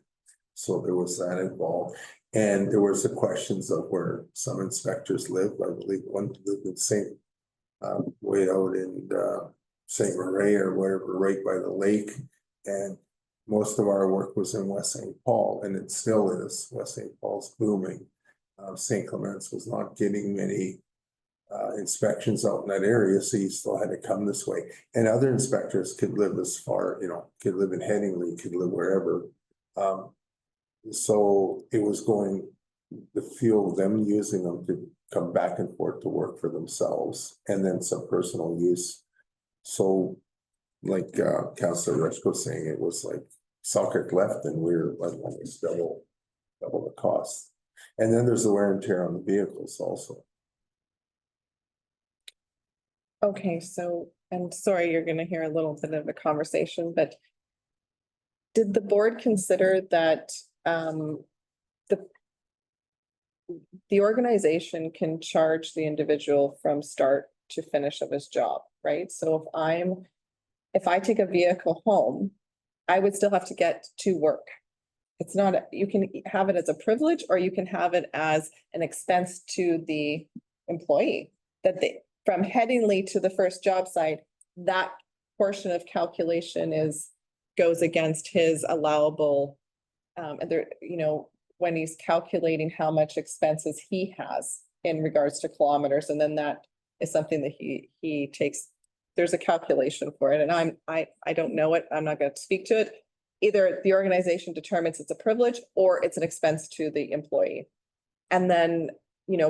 So there was that involved. And there was the questions of where some inspectors live. I believe one lived in St. Way out in St. Marie or wherever, right by the lake. And most of our work was in West St. Paul, and it still is. West St. Paul's booming. St. Clements was not getting many inspections out in that area, so you still had to come this way. And other inspectors could live as far, you know, could live in Headingley, could live wherever. So it was going, the feel of them using them to come back and forth to work for themselves, and then some personal use. So like Councillor Rich was saying, it was like Selkirk left and we're like almost double the cost. And then there's the wear and tear on the vehicles also. Okay, so, and sorry, you're gonna hear a little bit of a conversation, but did the board consider that the organization can charge the individual from start to finish of his job, right? So if I take a vehicle home, I would still have to get to work. It's not, you can have it as a privilege, or you can have it as an expense to the employee. that they, from Headingley to the first job site, that portion of calculation goes against his allowable. And there, when he's calculating how much expenses he has in regards to kilometers, and then that is something that he takes, there's a calculation for it, and I don't know it, I'm not gonna speak to it. Either the organization determines it's a privilege or it's an expense to the employee. And then,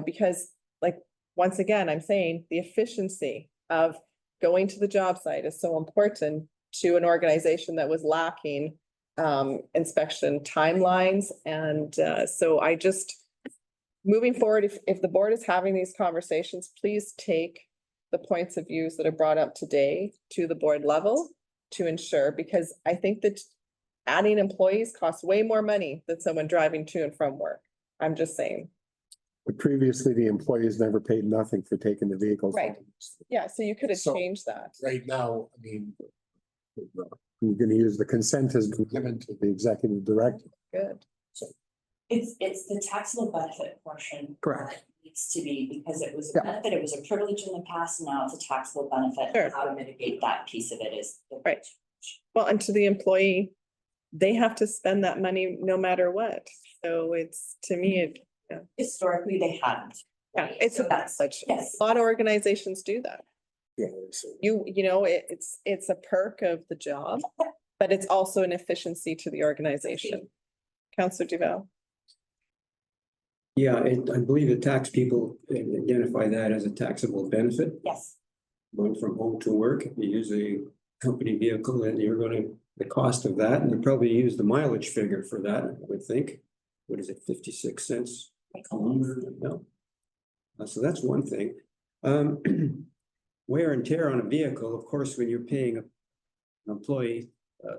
because like, once again, I'm saying the efficiency of going to the job site is so important to an organization that was lacking inspection timelines. And so I just, moving forward, if the board is having these conversations, please take the points of views that are brought up today to the board level to ensure, because I think that adding employees costs way more money than someone driving to and from work. I'm just saying. But previously, the employees never paid nothing for taking the vehicles. Right. Yeah, so you could have So- changed that. Right now, I mean, we're gonna use the consent has been given to the executive director. Good. It's the taxable benefit portion. Correct. that Needs to be, because it was Yeah. a benefit, it was a privilege in the past, now it's a taxable benefit. Sure. How to mitigate that piece of it is. Right. Well, and to the employee, they have to spend that money no matter what. So it's, to me, Historically, they hadn't. yeah, it's a such, Yes. a lot of organizations do that. Yeah. So It's a perk of the job, but it's also an efficiency to the organization. Counselor Duval. Yeah, I believe the tax people identify that as a taxable benefit. Yes, Going from home to work, if you use a company vehicle, and you're gonna, the cost of that, and you probably use the mileage figure for that, I would think. What is it, 56 cents a kilometer? No. So that's one thing. Wear and tear on a vehicle, of course, when you're paying an employee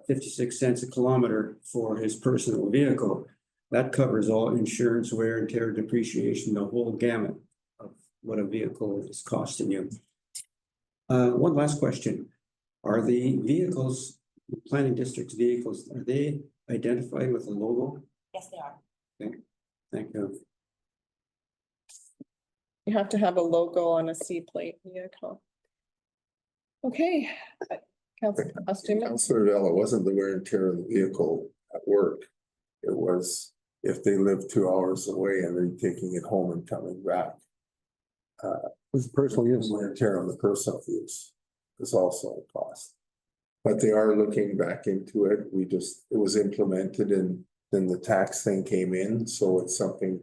56 cents a kilometer for his personal vehicle, that covers all insurance, wear and tear, depreciation, the whole gamut of what a vehicle is costing you. One last question. Are the vehicles, planning district's vehicles, are they identified with a logo? yes, they are. Thank you. You have to have a logo on a C plate vehicle. Okay. Counselor Costume. Councillor Vella, wasn't the wear and tear of the vehicle at work. It was if they live 2 hours away and they're taking it home and coming back. it's personal use. Wear and tear on the personal use is also a cost. But they are looking back into it. It was implemented and then the tax thing came in, so it's something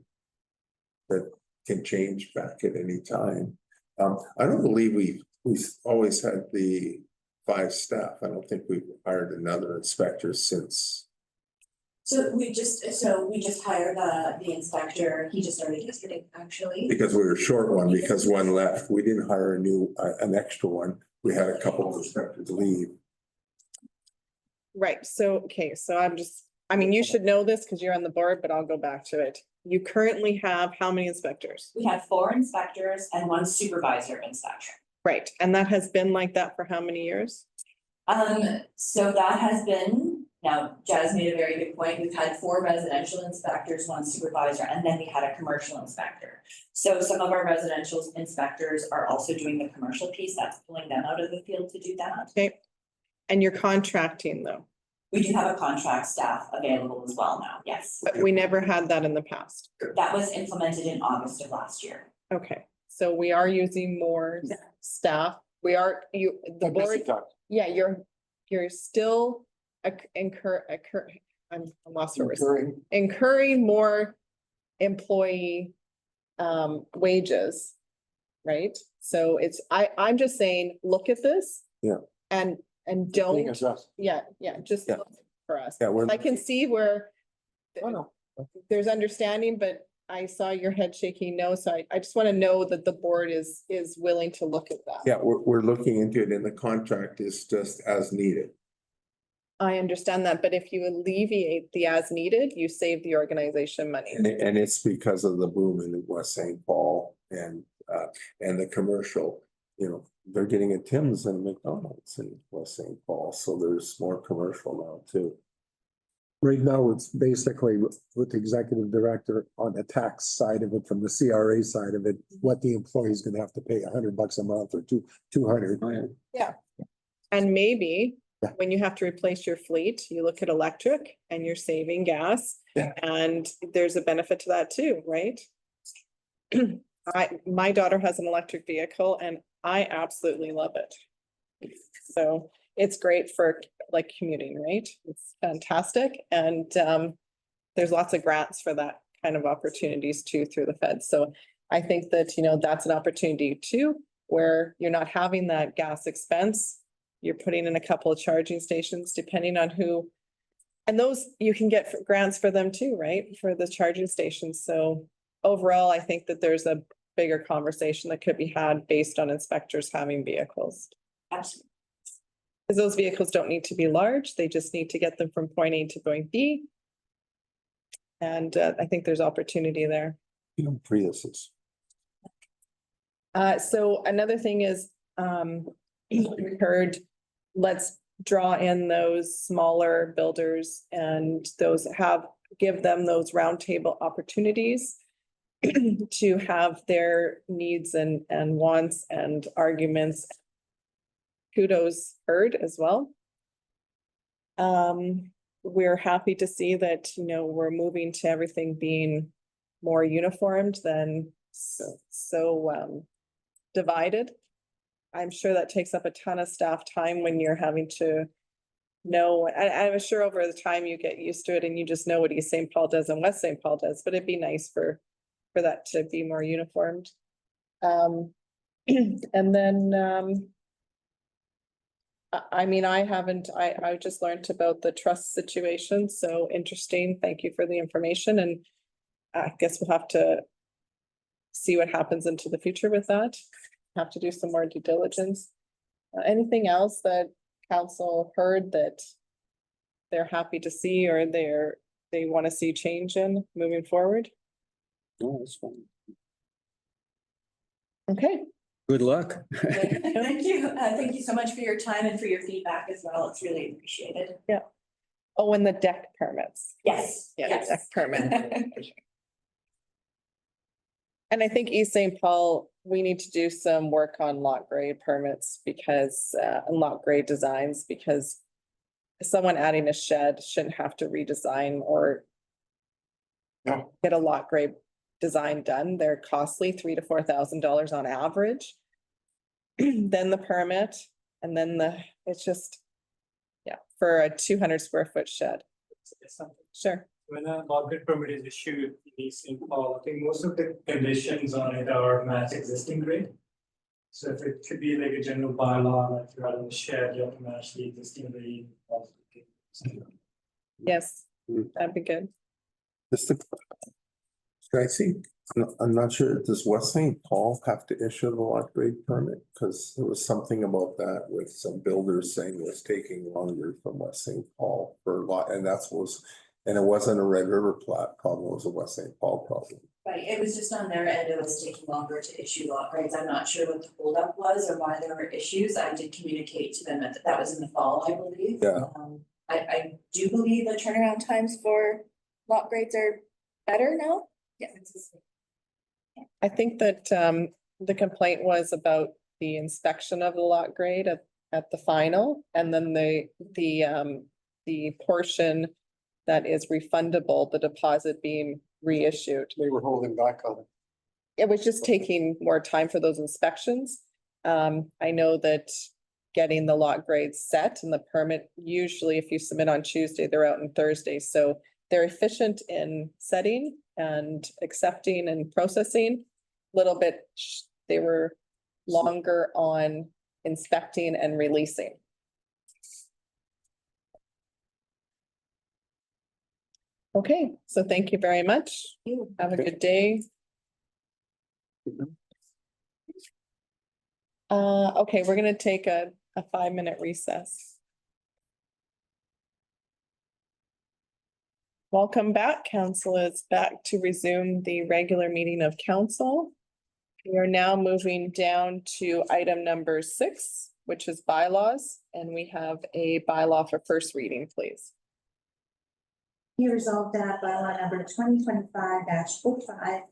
that can change back at any time. I don't believe we always had the 5 staff. I don't think we've hired another inspector since. So we just hired the inspector, he just started yesterday, actually. Because we were short one, because one left. We didn't hire an extra one. We had a couple of inspectors leave. Right, so, okay, so you should know this because you're on the board, but I'll go back to it. You currently have how many inspectors? We have 4 inspectors and 1 supervisor inspector. Right, and that has been like that for how many years? So that has been, now Jazz made a very good point, we've had 4 residential inspectors, 1 supervisor, and then we had a commercial inspector. So some of our residential inspectors are also doing the commercial piece, that's pulling them out of the field to do that. Okay, and you're contracting though, We do have a contract staff available as well now, yes. but we never had that in the past. That was implemented in August of last year. Okay, so we are using more staff. The board, yeah, you're still I'm lost for words. Incurring more employee wages. Right? So I'm just saying, look at this. Yeah. And don't, yeah, just Yeah. look for us. Yeah, I can see where Oh, no. there's understanding, but I saw your head shaking no, so I just want to know that the board is willing to look at that. Yeah, we're looking into it and the contract is just as needed. I understand that, but if you alleviate the as needed, you save the organization money. And it's because of the boom in West St. Paul and the commercial, they're getting a Tim's and McDonald's in West St. Paul, so there's more commercial now too. Right now, it's basically with the executive director on the tax side of it, from the CRA side of it, what the employee's gonna have to pay $100 a month or 200. Oh, yeah. And maybe Yeah. when you have to replace your fleet, you look at electric and you're saving gas. Yeah. And there's a benefit to that too, right? My daughter has an electric vehicle and I absolutely love it. So it's great for like commuting, right? It's fantastic. And there's lots of grants for that kind of opportunities too through the feds. So I think that, that's an opportunity too, where you're not having that gas expense. You're putting in a couple of charging stations depending on who. And those you can get grants for them too, right? For the charging stations. So overall, I think that there's a bigger conversation that could be had based on inspectors having vehicles. Absolutely. Because those vehicles don't need to be large. They just need to get them from point A to point B. And I think there's opportunity there. Priuses. So another thing is, we heard, let's draw in those smaller builders and give them those roundtable opportunities to have their needs and wants and arguments kudos heard as well. We're happy to see that, we're moving to everything being more uniformed than so divided. I'm sure that takes up a ton of staff time when you're having to know, and I'm sure over the time you get used to it and you just know what East St. Paul does and West St. Paul does, but it'd be nice for that to be more uniformed. And then, I just learned about the trust situation, so interesting. Thank you for the information, and I guess we'll have to see what happens into the future with that. Have to do some more due diligence. Anything else that council heard that they're happy to see or they want to see change in moving forward? No, that's fine. Okay. Good luck. Thank you. Thank you so much for your time and for your feedback as well. It's really appreciated. Oh, and the deck permits. Yes. Yeah, Yes. the deck permit. And I think East St. Paul, we need to do some work on lot grade permits because, and lot grade designs, because someone adding a shed shouldn't have to redesign or get a lot grade design done. They're costly, $3,000 to $4,000 on average. Then the permit, and then it's just, for a 200 square foot shed. Sure. When a market permit is issued in East St. Paul, I think most of the conditions on it are match existing grade. So if it could be like a general bylaw, like you're out in the shed, you have to match the existing grade. Yes, that'd be good. Just to, I see, I'm not sure, does West St. Paul have to issue the lot grade permit? Because there was something about that with some builders saying it was taking longer from West St. Paul for lot, and and it wasn't a Red River plat problem, it was a West St. Paul problem. Right, it was just on their end, it was taking longer to issue lot grades. I'm not sure what the holdup was or why there were issues. I did communicate to them that was in the fall, I believe. Yeah. I do believe the turnaround times for lot grades are better now. Yeah. I think that the complaint was about the inspection of the lot grade at the final, and then the portion that is refundable, the deposit being reissued. They were holding back on it. It was just taking more time for those inspections. I know that getting the lot grades set and the permit, usually if you submit on Tuesday, they're out on Thursday. So they're efficient in setting and accepting and processing. Little bit, they were longer on inspecting and releasing. Okay, so thank you very much. Have a good day. Okay, we're gonna take a 5-minute recess. Welcome back, council. It's back to resume the regular meeting of council. We are now moving down to item number 6, which is bylaws, and we have a bylaw for first reading, please. Be resolved that bylaw number 2025-05,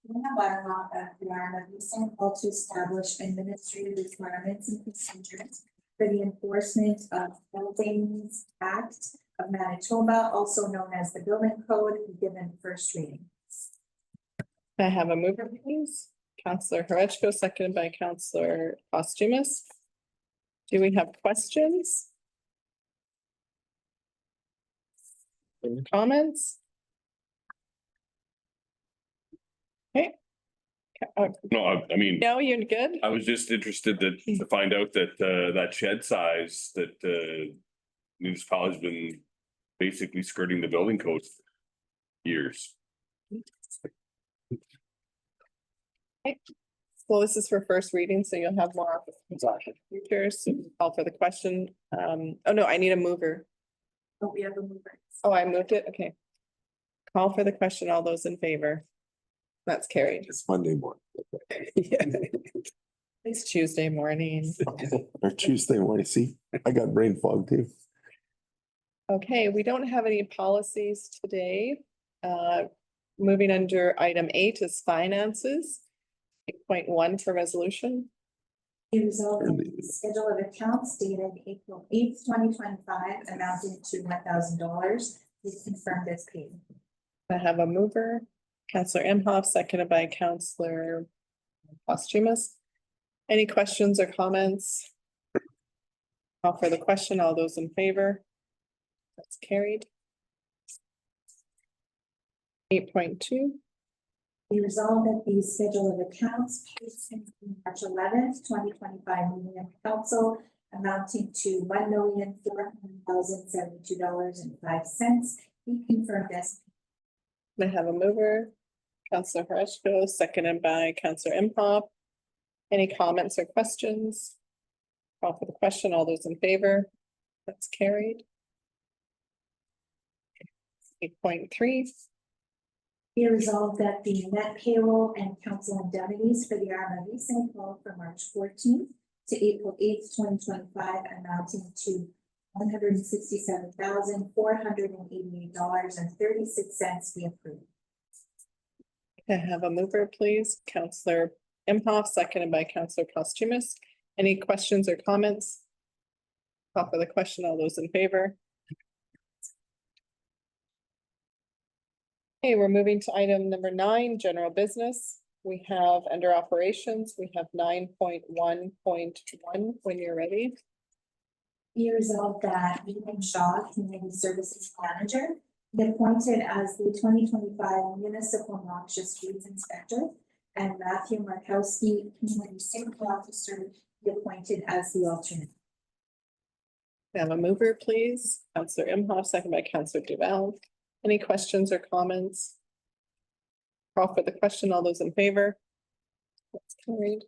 bylaw of the RMLD St. Paul to establish administrative requirements and procedures for the enforcement of Buildings Act of Manitoba, also known as the Building Code, be given first reading. Can I have a mover, please? Counselor Horechko, seconded by Counselor Postumus. Do we have questions? Any comments? Okay. No, I mean, No, you're good? I was just interested to find out that, that shed size that, municipality's been basically skirting the building code for years. Well, this is for first reading, so you'll have more opportunities in the future. So call for the question. Oh no, I need a mover. Oh, we have a mover. Oh, I moved it. Okay. Call for the question. All those in favor? That's carried. It's Monday morning. Yeah. It's Tuesday morning. Or Tuesday morning. See, I got brain fog too. Okay, we don't have any policies today. Moving under item 8 is finances. 8.1 for resolution. Be resolved that the schedule of accounts dated April 8th, 2025, amounting to $1,000, is confirmed as paid. I have a mover, Counselor Imhoff, seconded by Counselor Postumus. Any questions or comments? Call for the question. All those in favor? That's carried. 8.2. Be resolved that the schedule of accounts paid since March 11th, 2025 meeting of council amounting to $1,400,072.05 be confirmed as I have a mover, Counselor Horechko, seconded by Counselor Imhoff. Any comments or questions? Call for the question. All those in favor? That's carried. 8.3. Be resolved that the net payroll and council indemnities for the RMLD St. Paul for March 14th to April 8th, 2025 amounting to $167,488.36 be approved. I have a mover, please. Counselor Imhoff, seconded by Counselor Postumus. Any questions or comments? Call for the question. All those in favor? Okay, we're moving to item number 9, general business. We have under operations, we have 9.1.1 when you're ready. Be resolved that Ethan Shaw, Community Services Manager, be appointed as the 2025 Municipal Noxious Weeds Inspector, and Matthew Markowski, Community Safety Officer, be appointed as the alternate. We have a mover, please. Counselor Imhoff, second by Counselor Duval. Any questions or comments? Call for the question. All those in favor? That's carried.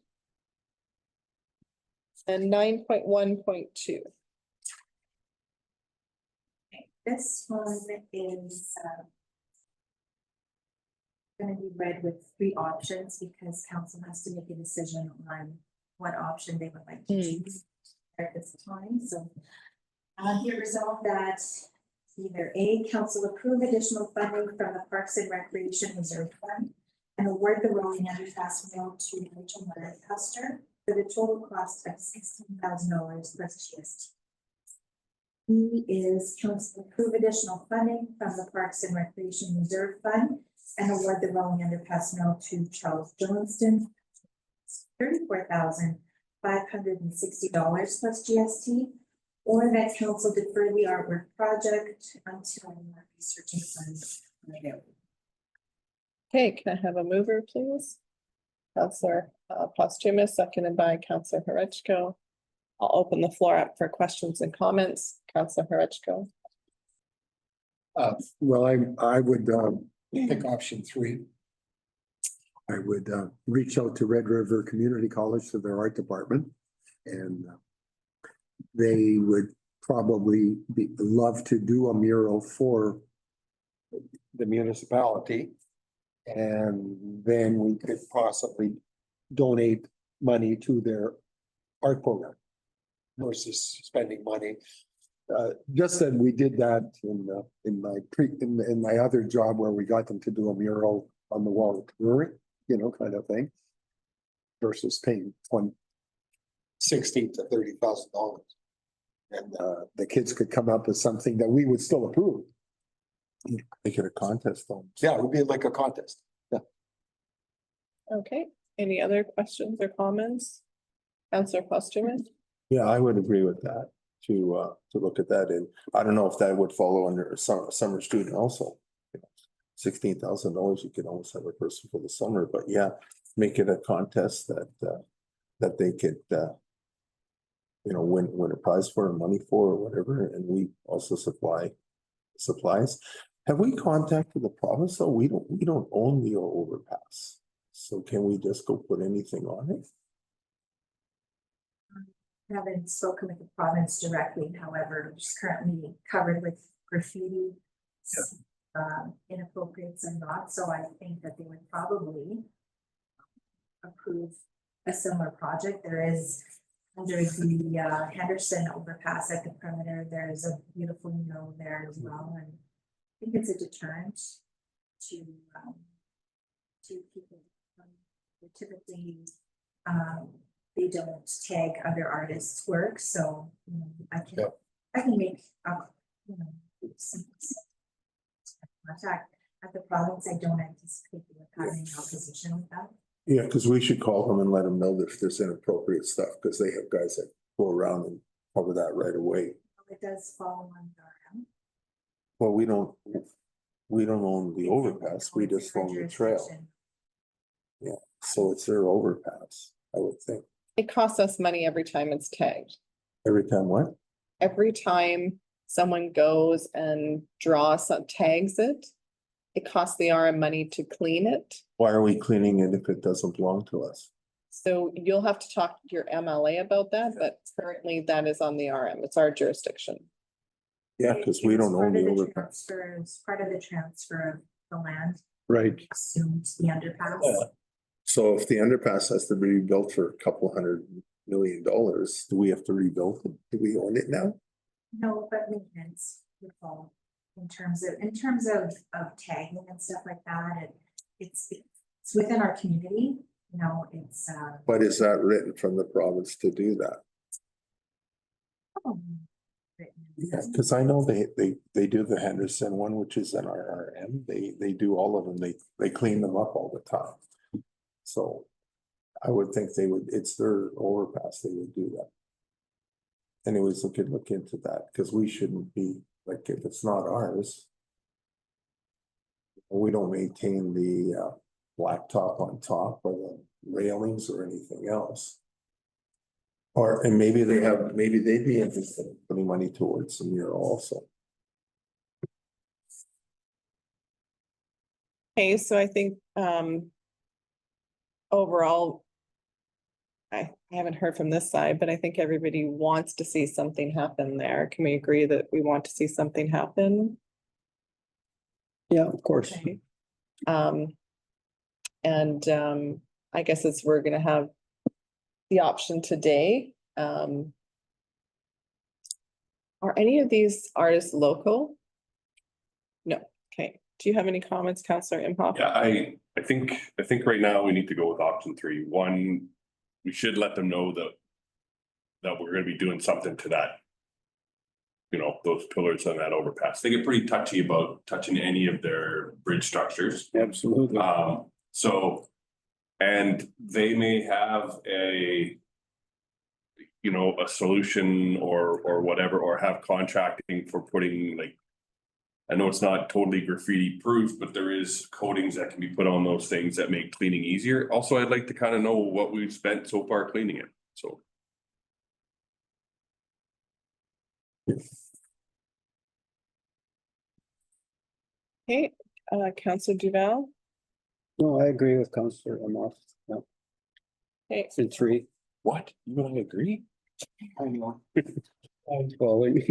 And 9.1.2. This one is going to be read with 3 options because council has to make a decision on what option they would like to choose at this time. So here resolved that either A, council approve additional funding from the Parks and Recreation Reserve Fund and award the rolling underpass mill to Rachel Murray Custer for the total cost of $16,000 plus GST. B is council approve additional funding from the Parks and Recreation Reserve Fund and award the rolling underpass mill to Charles Johnston, $34,560 plus GST, or that council defer the artwork project until more researching funds are available. Okay, can I have a mover, please? Counselor Postumus, seconded by Counselor Horechko. I'll open the floor up for questions and comments. Counselor Horechko. Well, I would pick option 3. I would reach out to Red River Community College to their art department, and they would probably love to do a mural for the municipality. And then we could possibly donate money to their art program versus spending money Just that we did that in my other job where we got them to do a mural on the wall of the brewery, kind of thing. Versus paying $16,000 to $30,000. And the kids could come up with something that we would still approve. Make it a contest though. Yeah, it would be like a contest. Yeah. Okay, any other questions or comments? Counselor Postuma? Yeah, I would agree with that, to look at that, and I don't know if that would follow under a summer student also. $16,000, you can almost have a person for the summer, but yeah, make it a contest that they could win a prize for, or money for, or whatever, and we also supply supplies. Have we contacted the province though? We don't own the overpass, so can we just go put anything on it? Haven't spoken with the province directly, however, it's currently covered with graffiti. Inappropriates and not, so I think that they would probably approve a similar project. There is under the Henderson overpass at the perimeter, there's a beautiful mural there as well, and I think it's a deterrent to people. Typically, they don't tag other artists' work, so I can make up some contact at the province. I don't anticipate having an opposition with that. Yeah, because we should call them and let them know that if there's inappropriate stuff, because they have guys that go around and cover that right away. It does fall on RM. Well, we don't own the overpass, we just own the trail. Yeah, so it's their overpass, I would think. It costs us money every time it's tagged. Every time what? Every time someone goes and tags it, it costs the RM money to clean it. Why are we cleaning it if it doesn't belong to us? So you'll have to talk to your MLA about that, but currently that is on the RM. It's our jurisdiction. Yeah, because we don't own the overpass. It's part of the transfer of the land. Right. Assumed the underpass. So if the underpass has to be rebuilt for $200 million, do we have to rebuild it? Do we own it now? No, but maintenance would fall in terms of tagging and stuff like that. It's within our community, it's But is that written from the province to do that? Yeah, because I know they do the Henderson one, which is an RRM. They do all of them. They clean them up all the time. So I would think it's their overpass, they would do that. Anyways, we could look into that, because we shouldn't be, like, if it's not ours. We don't maintain the blacktop on top or the railings or anything else. And maybe they'd be interested in putting money towards the mural also. Okay, so I think overall, I haven't heard from this side, but I think everybody wants to see something happen there. Can we agree that we want to see something happen? Yeah, of course. Okay. I guess we're gonna have the option today. Are any of these artists local? No. Okay. Do you have any comments, Councillor Imhoff? Yeah, I think right now we need to go with option 3. One, we should let them know that we're gonna be doing something to that. Those pillars on that overpass. They get pretty touchy about touching any of their bridge structures. Absolutely. And they may have a solution or whatever, or have contracting for putting, like, I know it's not totally graffiti proof, but there is coatings that can be put on those things that make cleaning easier. Also, I'd like to kind of know what we've spent so far cleaning it, so. Okay, Councillor Duval. No, I agree with Councillor Imhoff. No, Okay, in 3. What? You and I agree? I know. I'm following.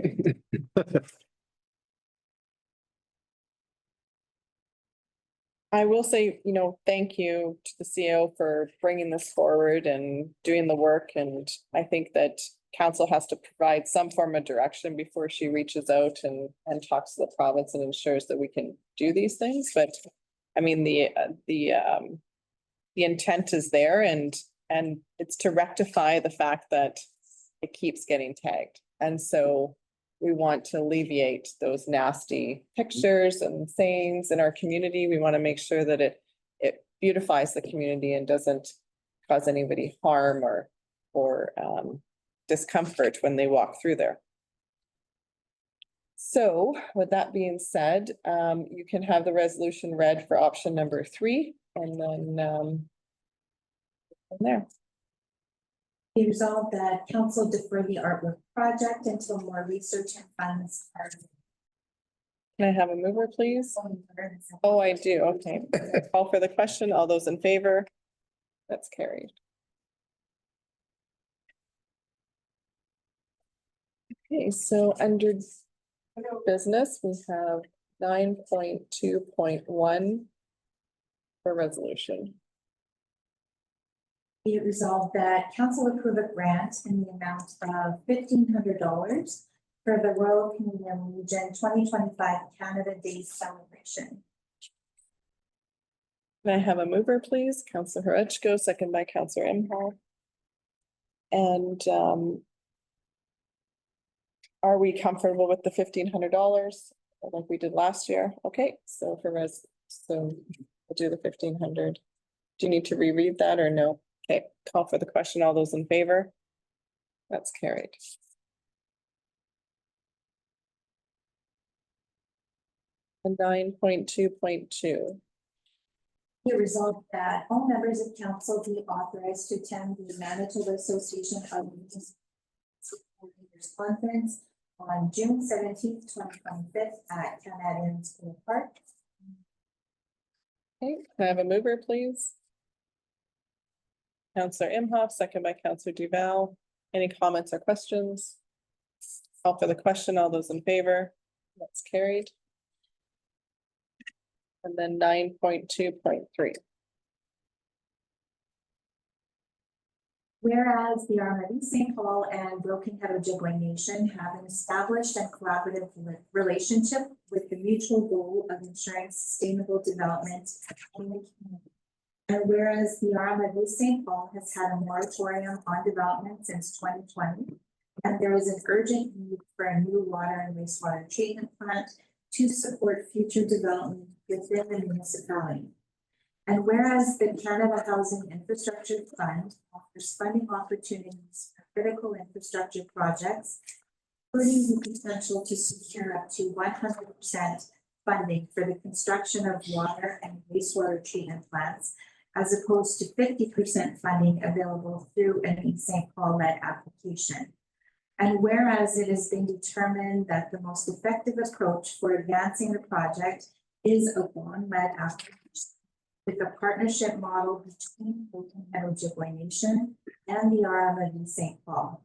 I will say, thank you to the CEO for bringing this forward and doing the work. And I think that council has to provide some form of direction before she reaches out and talks to the province and ensures that we can do these things. But I mean, the intent is there and it's to rectify the fact that it keeps getting tagged. And so we want to alleviate those nasty pictures and sayings in our community. We want to make sure that it beautifies the community and doesn't cause anybody harm or discomfort when they walk through there. So with that being said, you can have the resolution read for option number 3 and then from there. Be resolved that council defer the artwork project until more research and funds are. Can I have a mover, please? Oh, I do. Okay. Call for the question. All those in favor? That's carried. Okay, so under business, we have 9.2.1 for resolution. Be it resolved that council approve a grant in the amount of $1,500 for the Royal Canadian Legion 2025 Canada Day celebration. Can I have a mover, please? Councillor Hurechko, second by Councillor Imhoff. And are we comfortable with the $1,500 like we did last year? Okay, so we'll do the 1,500. Do you need to reread that or no? Okay, call for the question. All those in favor? That's carried. And 9.2.2. Be it resolved that all members of council be authorized to attend the Manitoba Association of Municipal Leaders Conference on June 17th, 2025 at Canadian School Park. Okay, can I have a mover, please? Councillor Imhoff, second by Councillor Duval. Any comments or questions? Call for the question. All those in favor? That's carried. And then 9.2.3. Whereas the RRPD St. Paul and Broken Head Ojibwe Nation have an established and collaborative relationship with the mutual goal of ensuring sustainable development in the community. And whereas the RRPD St. Paul has had a moratorium on development since 2020, and there is an urgent need for a new water and wastewater treatment plant to support future development within the municipality. And whereas the Canada Housing Infrastructure Fund offers funding opportunities for critical infrastructure projects, including the potential to secure up to 100% funding for the construction of water and wastewater treatment plants, as opposed to 50% funding available through an East St. Paul-led application. And whereas it has been determined that the most effective approach for advancing the project is a bond-led application with a partnership model between Broken Head Ojibwe Nation and the RRPD St. Paul.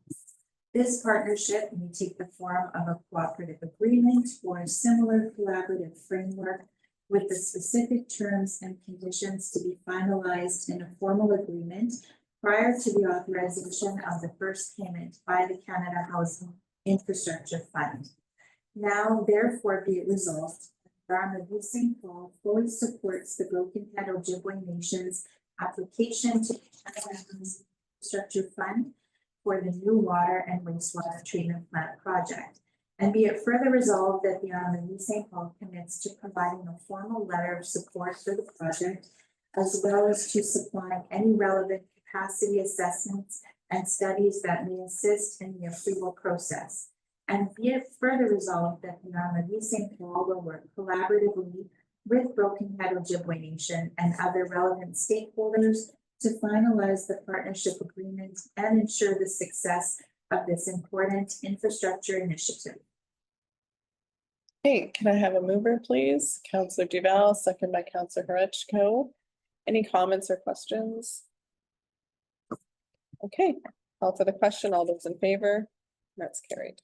This partnership may take the form of a cooperative agreement or a similar collaborative framework with the specific terms and conditions to be finalized in a formal agreement prior to the authorization of the first payment by the Canada Housing Infrastructure Fund. Now, therefore, be it resolved, the RRPD St. Paul fully supports the Broken Head Ojibwe Nation's application to the Canada Housing Infrastructure Fund for the new water and wastewater treatment plant project. And be it further resolved that the RRPD St. Paul commits to providing a formal letter of support for the project, as well as to supplying any relevant capacity assessments and studies that may assist in the approval process. And be it further resolved that the RRPD St. Paul will work collaboratively with Broken Head Ojibwe Nation and other relevant stakeholders to finalize the partnership agreement and ensure the success of this important infrastructure initiative. Hey, can I have a mover, please? Councillor Duval, second by Councillor Hurechko. Any comments or questions? Okay, call for the question. All those in favor? That's carried.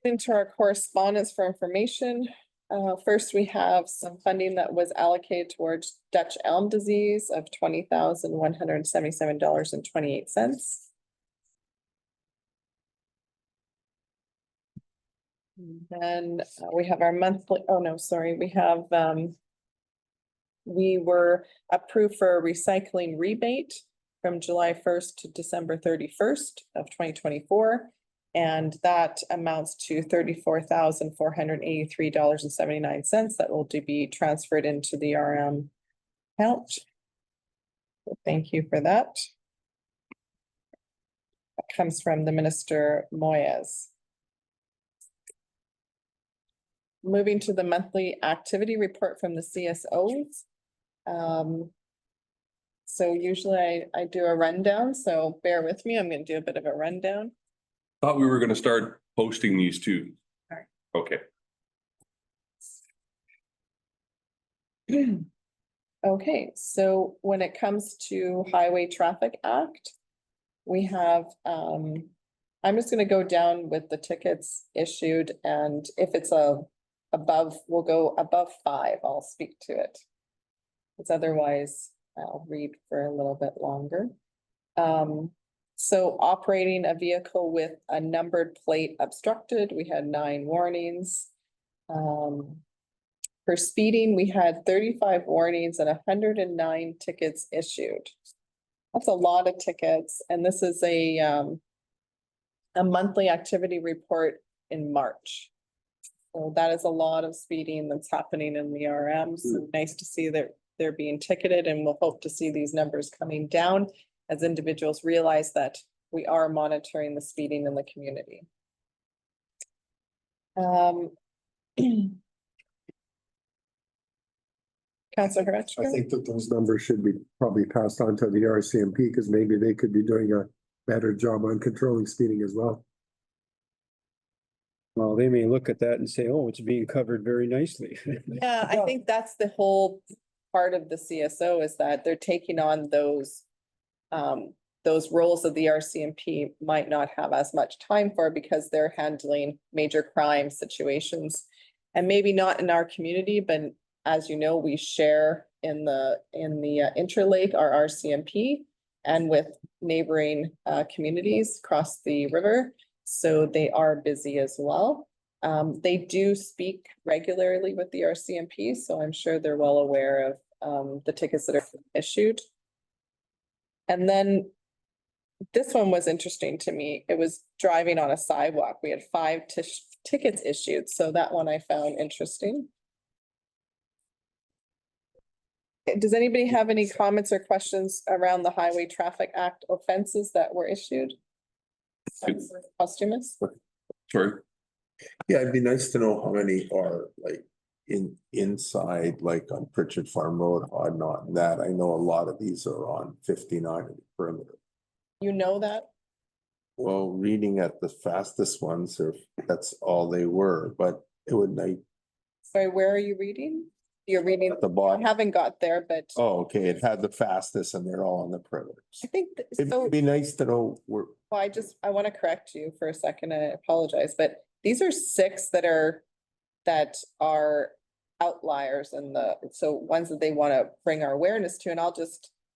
Into our correspondence for information. First, we have some funding that was allocated towards Dutch elm disease of $20,177.28. Then we have our monthly, oh no, sorry, we have, we were approved for a recycling rebate from July 1st to December 31st of 2024. And that amounts to $34,483.79 that will be transferred into the RM account. So thank you for that. That comes from the Minister Moyes. Moving to the monthly activity report from the CSOs. So usually I do a rundown, so bear with me. I'm going to do a bit of a rundown. Thought we were gonna start posting these too. Sorry. Okay, Okay, so when it comes to Highway Traffic Act, we have, I'm just gonna go down with the tickets issued, and if it's above, we'll go above 5, I'll speak to it. Because otherwise, I'll read for a little bit longer. So operating a vehicle with a numbered plate obstructed, we had 9 warnings. For speeding, we had 35 warnings and 109 tickets issued. That's a lot of tickets, and this is a monthly activity report in March. So that is a lot of speeding that's happening in the RMs. Nice to see that they're being ticketed, and we'll hope to see these numbers coming down as individuals realize that we are monitoring the speeding in the community. Councilor Hretschker? I think that those numbers should be probably passed on to the RCMP because maybe they could be doing a better job on controlling speeding as well. Well, they may look at that and say, oh, it's being covered very nicely. Yeah, I think that's the whole part of the CSO is that they're taking on those roles that the RCMP might not have as much time for because they're handling major crime situations. And maybe not in our community, but as you know, we share in the Interlake, our RCMP, and with neighboring communities across the river. So they are busy as well. They do speak regularly with the RCMP, so I'm sure they're well aware of the tickets that are issued. And then this one was interesting to me. It was driving on a sidewalk. We had 5 tickets issued, so that one I found interesting. Does anybody have any comments or questions around the Highway Traffic Act offenses that were issued? Posthumous? sorry. Yeah, it'd be nice to know how many are like inside, like on Pritchard Farm Road, Odd Knot, and that. I know a lot of these are on 59 in the perimeter. You know that? Well, reading at the fastest ones, or that's all they were, but it would like Sorry, where are you reading? You're reading, at the I bottom. haven't got there, but Oh, okay, it had the fastest and they're all on the perimeters. I think, so, It'd be nice to know where, well, I want to correct you for a second. I apologize, but these are 6 that are outliers and so ones that they want to bring our awareness to, and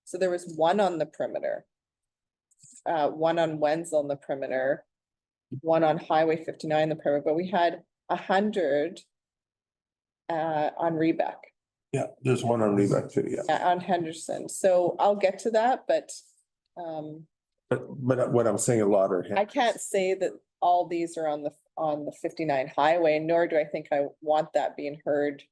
so there was 1 on the perimeter. 1 on Wenzel on the perimeter, 1 on Highway 59 the perimeter, but we had 100 on Rebec. yeah, there's one on Rebec too, yeah. On Henderson, so I'll get to that, but But what I'm saying, a lot are. I can't say that all these are on the 59 highway, nor do I think I want that being heard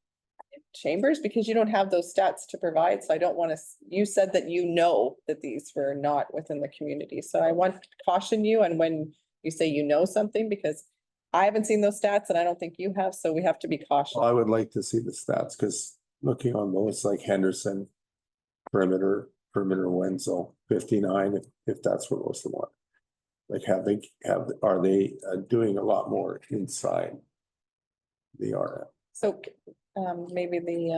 in chambers, because you don't have those stats to provide, so I don't want to, you said that you know that these were not within the community, so I want to caution you, and when you say you know something, because I haven't seen those stats and I don't think you have, so we have to be cautious. I would like to see the stats, because looking on those like Henderson, perimeter Wenzel, 59, if that's what was the one. Like are they doing a lot more inside the RM? So maybe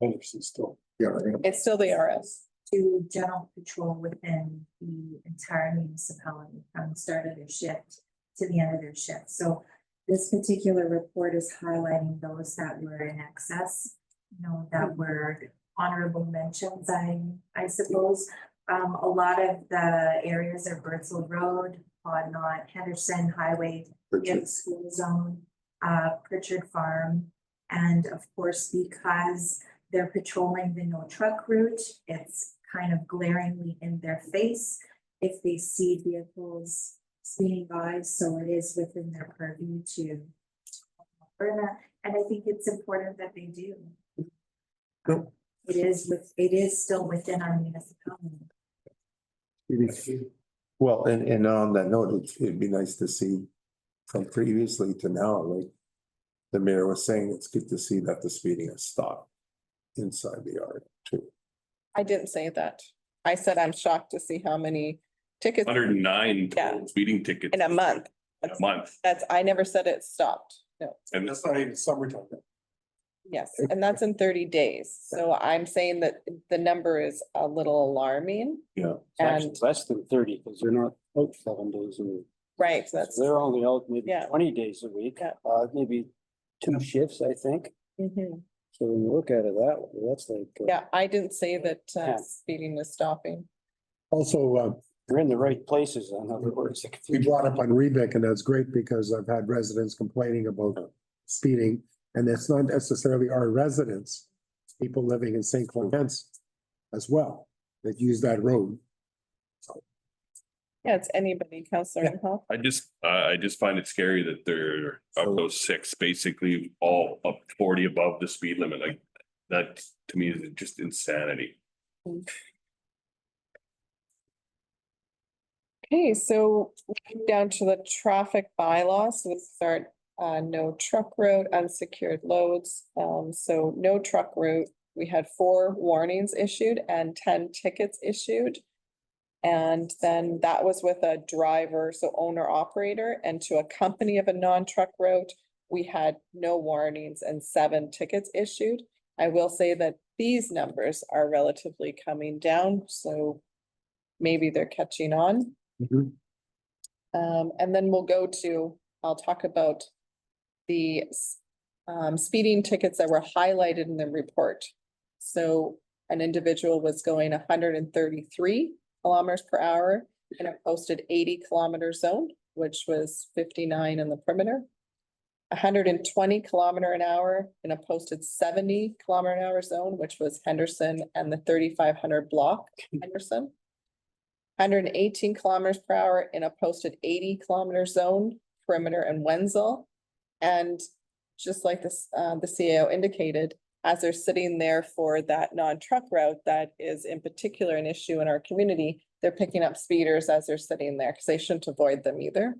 Henderson still. Yeah. it's still the RS. To general patrol within the entire municipality from the start of their shift to the end of their shift. So This particular report is highlighting those that were in excess, that were honorable mentions, I suppose. A lot of the areas are Birdsville Road, Podnot, Henderson Highway, Richard. School Zone, Pritchard Farm. And of course, because they're patrolling the no truck route, it's kind of glaringly in their face if they see vehicles speeding by, so it is within their purview to burn that, and I think it's important that they do. Yep. It is still within our municipality. Well, and on that note, it'd be nice to see from previously to now, like the mayor was saying, it's good to see that the speeding has stopped inside the yard too. I didn't say that. I said I'm shocked to see how many tickets 109 Yeah. total speeding tickets. in a month. In a month. I never said it stopped. No, And That's not even summertime. yes, and that's in 30 days. So I'm saying that the number is a little alarming. Yeah. It's actually And less than 30 because they're not out 7 days a week. right, so that's. They're only out maybe Yeah. 20 days a week, Yeah. maybe 2 shifts, I think. Mhm. So when you look at it that way, that's like. Yeah, I didn't say that Yeah. speeding is stopping. Also, They're in the right places, in other words. we brought up on Rebec, and that's great because I've had residents complaining about speeding. And it's not necessarily our residents, people living in St. Clements as well, that use that road. Yeah, it's anybody, Counselor Imhoff. I just find it scary that there of those 6, basically all up 40 above the speed limit. Like that to me is just insanity. Okay, so down to the traffic bylaws, so let's start, no truck route, unsecured loads. So no truck route, we had 4 warnings issued and 10 tickets issued. And then that was with a driver, so owner operator, and to a company of a non-truck route, we had no warnings and 7 tickets issued. I will say that these numbers are relatively coming down, so maybe they're catching on. And then we'll go to, I'll talk about the speeding tickets that were highlighted in the report. So an individual was going 133 kilometers per hour in a posted 80-kilometer zone, which was 59 in the perimeter. 120 kilometer an hour in a posted 70-kilometer an hour zone, which was Henderson and the 3500 block Henderson. 118 kilometers per hour in a posted 80-kilometer zone, perimeter and Wenzel. And just like this, the CAO indicated, as they're sitting there for that non-truck route, that is in particular an issue in our community, they're picking up speeders as they're sitting there because they shouldn't avoid them either.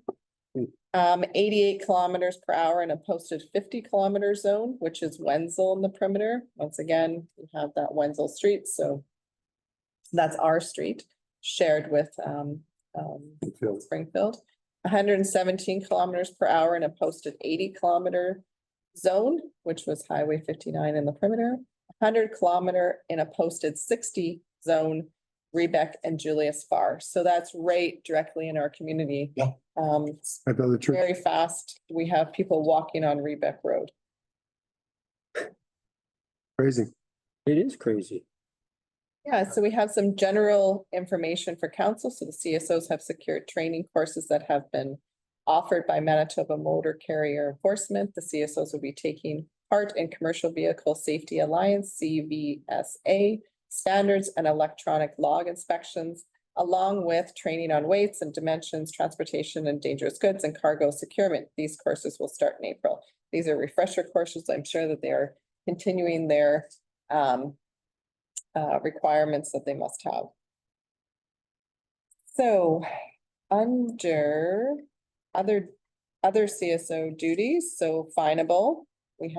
88 kilometers per hour in a posted 50-kilometer zone, which is Wenzel in the perimeter. Once again, we have that Wenzel street, so that's our street, shared with Springfield. 117 kilometers per hour in a posted 80-kilometer zone, which was Highway 59 in the perimeter. 100 kilometer in a posted 60 zone, Rebec and Julius Farr. So that's right directly in our community. Yeah. I know the truth. Very fast. We have people walking on Rebec Road. Crazy. It is crazy. Yeah, so we have some general information for council. So the CSOs have secured training courses that have been offered by Manitoba Motor Carrier Enforcement. The CSOs will be taking part in Commercial Vehicle Safety Alliance, CVSA, standards and electronic log inspections, along with training on weights and dimensions, transportation and dangerous goods and cargo securement. These courses will start in April. These are refresher courses. I'm sure that they are continuing their requirements that they must have. So under other CSO duties, so finable, we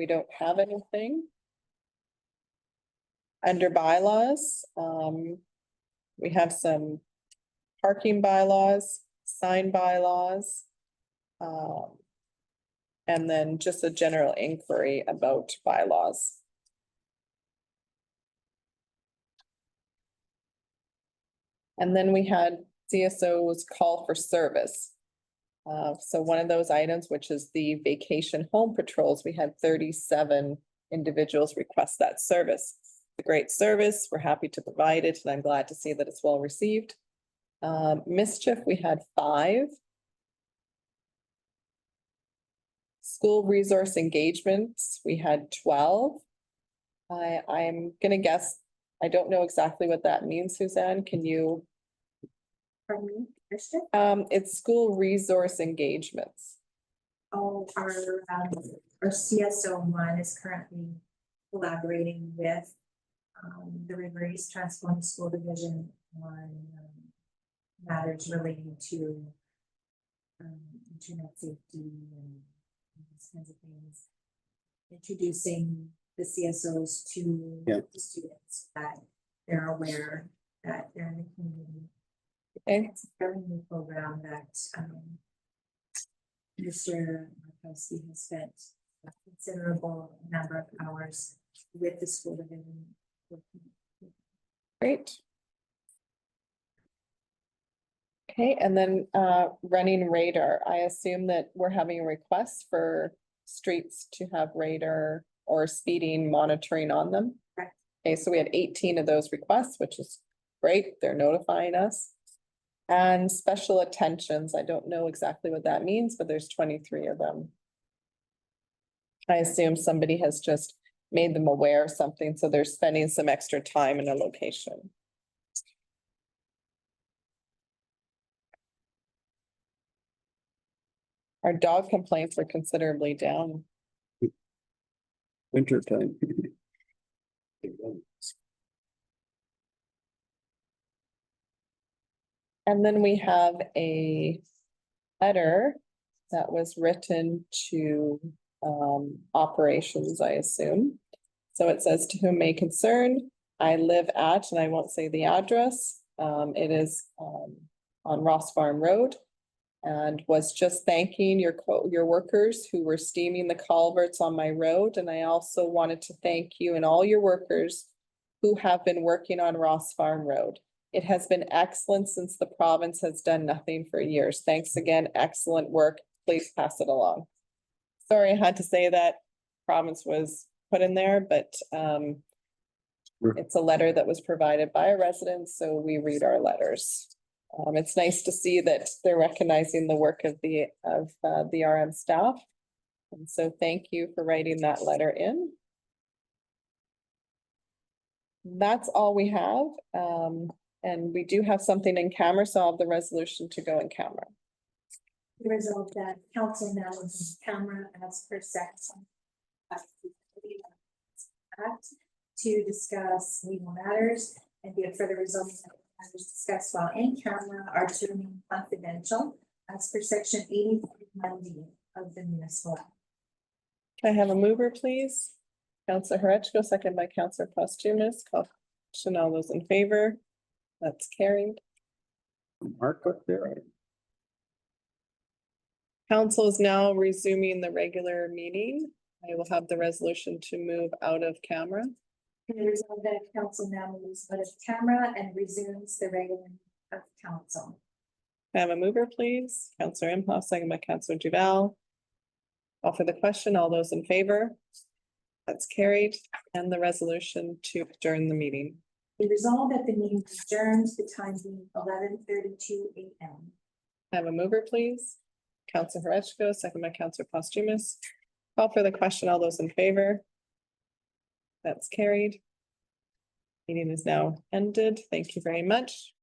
don't have anything. Under bylaws, we have some parking bylaws, sign bylaws, and then just a general inquiry about bylaws. And then we had CSO's call for service. So one of those items, which is the vacation home patrols, we had 37 individuals request that service. It's a great service. We're happy to provide it, and I'm glad to see that it's well received. Mischief, we had 5. School resource engagements, we had 12. I'm gonna guess, I don't know exactly what that means, Suzanne. Can you? Pardon me, Christian? It's school resource engagements. Oh, our CSO one is currently collaborating with the River East Transform School Division on matters relating to internet safety and these kinds of things. Introducing the CSOs to Yeah. the students, that they're aware that they're in the community. Okay. It's a very new program that Mr. Markowski has spent a considerable number of hours with the school division. Great. Okay, and then running radar. I assume that we're having a request for streets to have radar or speeding monitoring on them. Correct. Okay, so we had 18 of those requests, which is great. They're notifying us. And special attentions. I don't know exactly what that means, but there's 23 of them. I assume somebody has just made them aware of something, so they're spending some extra time in a location. Our dog complaints are considerably down. Winter time. And then we have a letter that was written to operations, I assume. So it says, to whom may concern, I live at, and I won't say the address. It is on Ross Farm Road. And was just thanking your workers who were steaming the culverts on my road. And I also wanted to thank you and all your workers who have been working on Ross Farm Road. It has been excellent since the province has done nothing for years. Thanks again. Excellent work. Please pass it along. Sorry, I had to say that. Province was put in there, but it's a letter that was provided by a resident, so we read our letters. It's nice to see that they're recognizing the work of the RM staff. And so thank you for writing that letter in. That's all we have. And we do have something in camera, so I'll have the resolution to go in camera. The result that council now is in camera as per section to discuss legal matters and be it further results that matters discussed while in camera are to remain confidential as per section 80(1)(d) of the Municipal Act. Can I have a mover, please? Councillor Horechko, second by Councillor Posthumus. Call question. All those in favor? That's carried. Mark up there. Council is now resuming the regular meeting. I will have the resolution to move out of camera. The result that council now moves out of camera and resumes the regular meeting of council. Can I have a mover, please? Councillor Imhoff, second by Councillor Duval. Call for the question. All those in favor? That's carried. And the resolution to adjourn the meeting. The result that the meeting adjourns, the time being 11:32 a.m. I have a mover, please. Councillor Horechko, second by Councillor Posthumus. Call for the question. All those in favor? That's carried. Meeting is now ended. Thank you very much.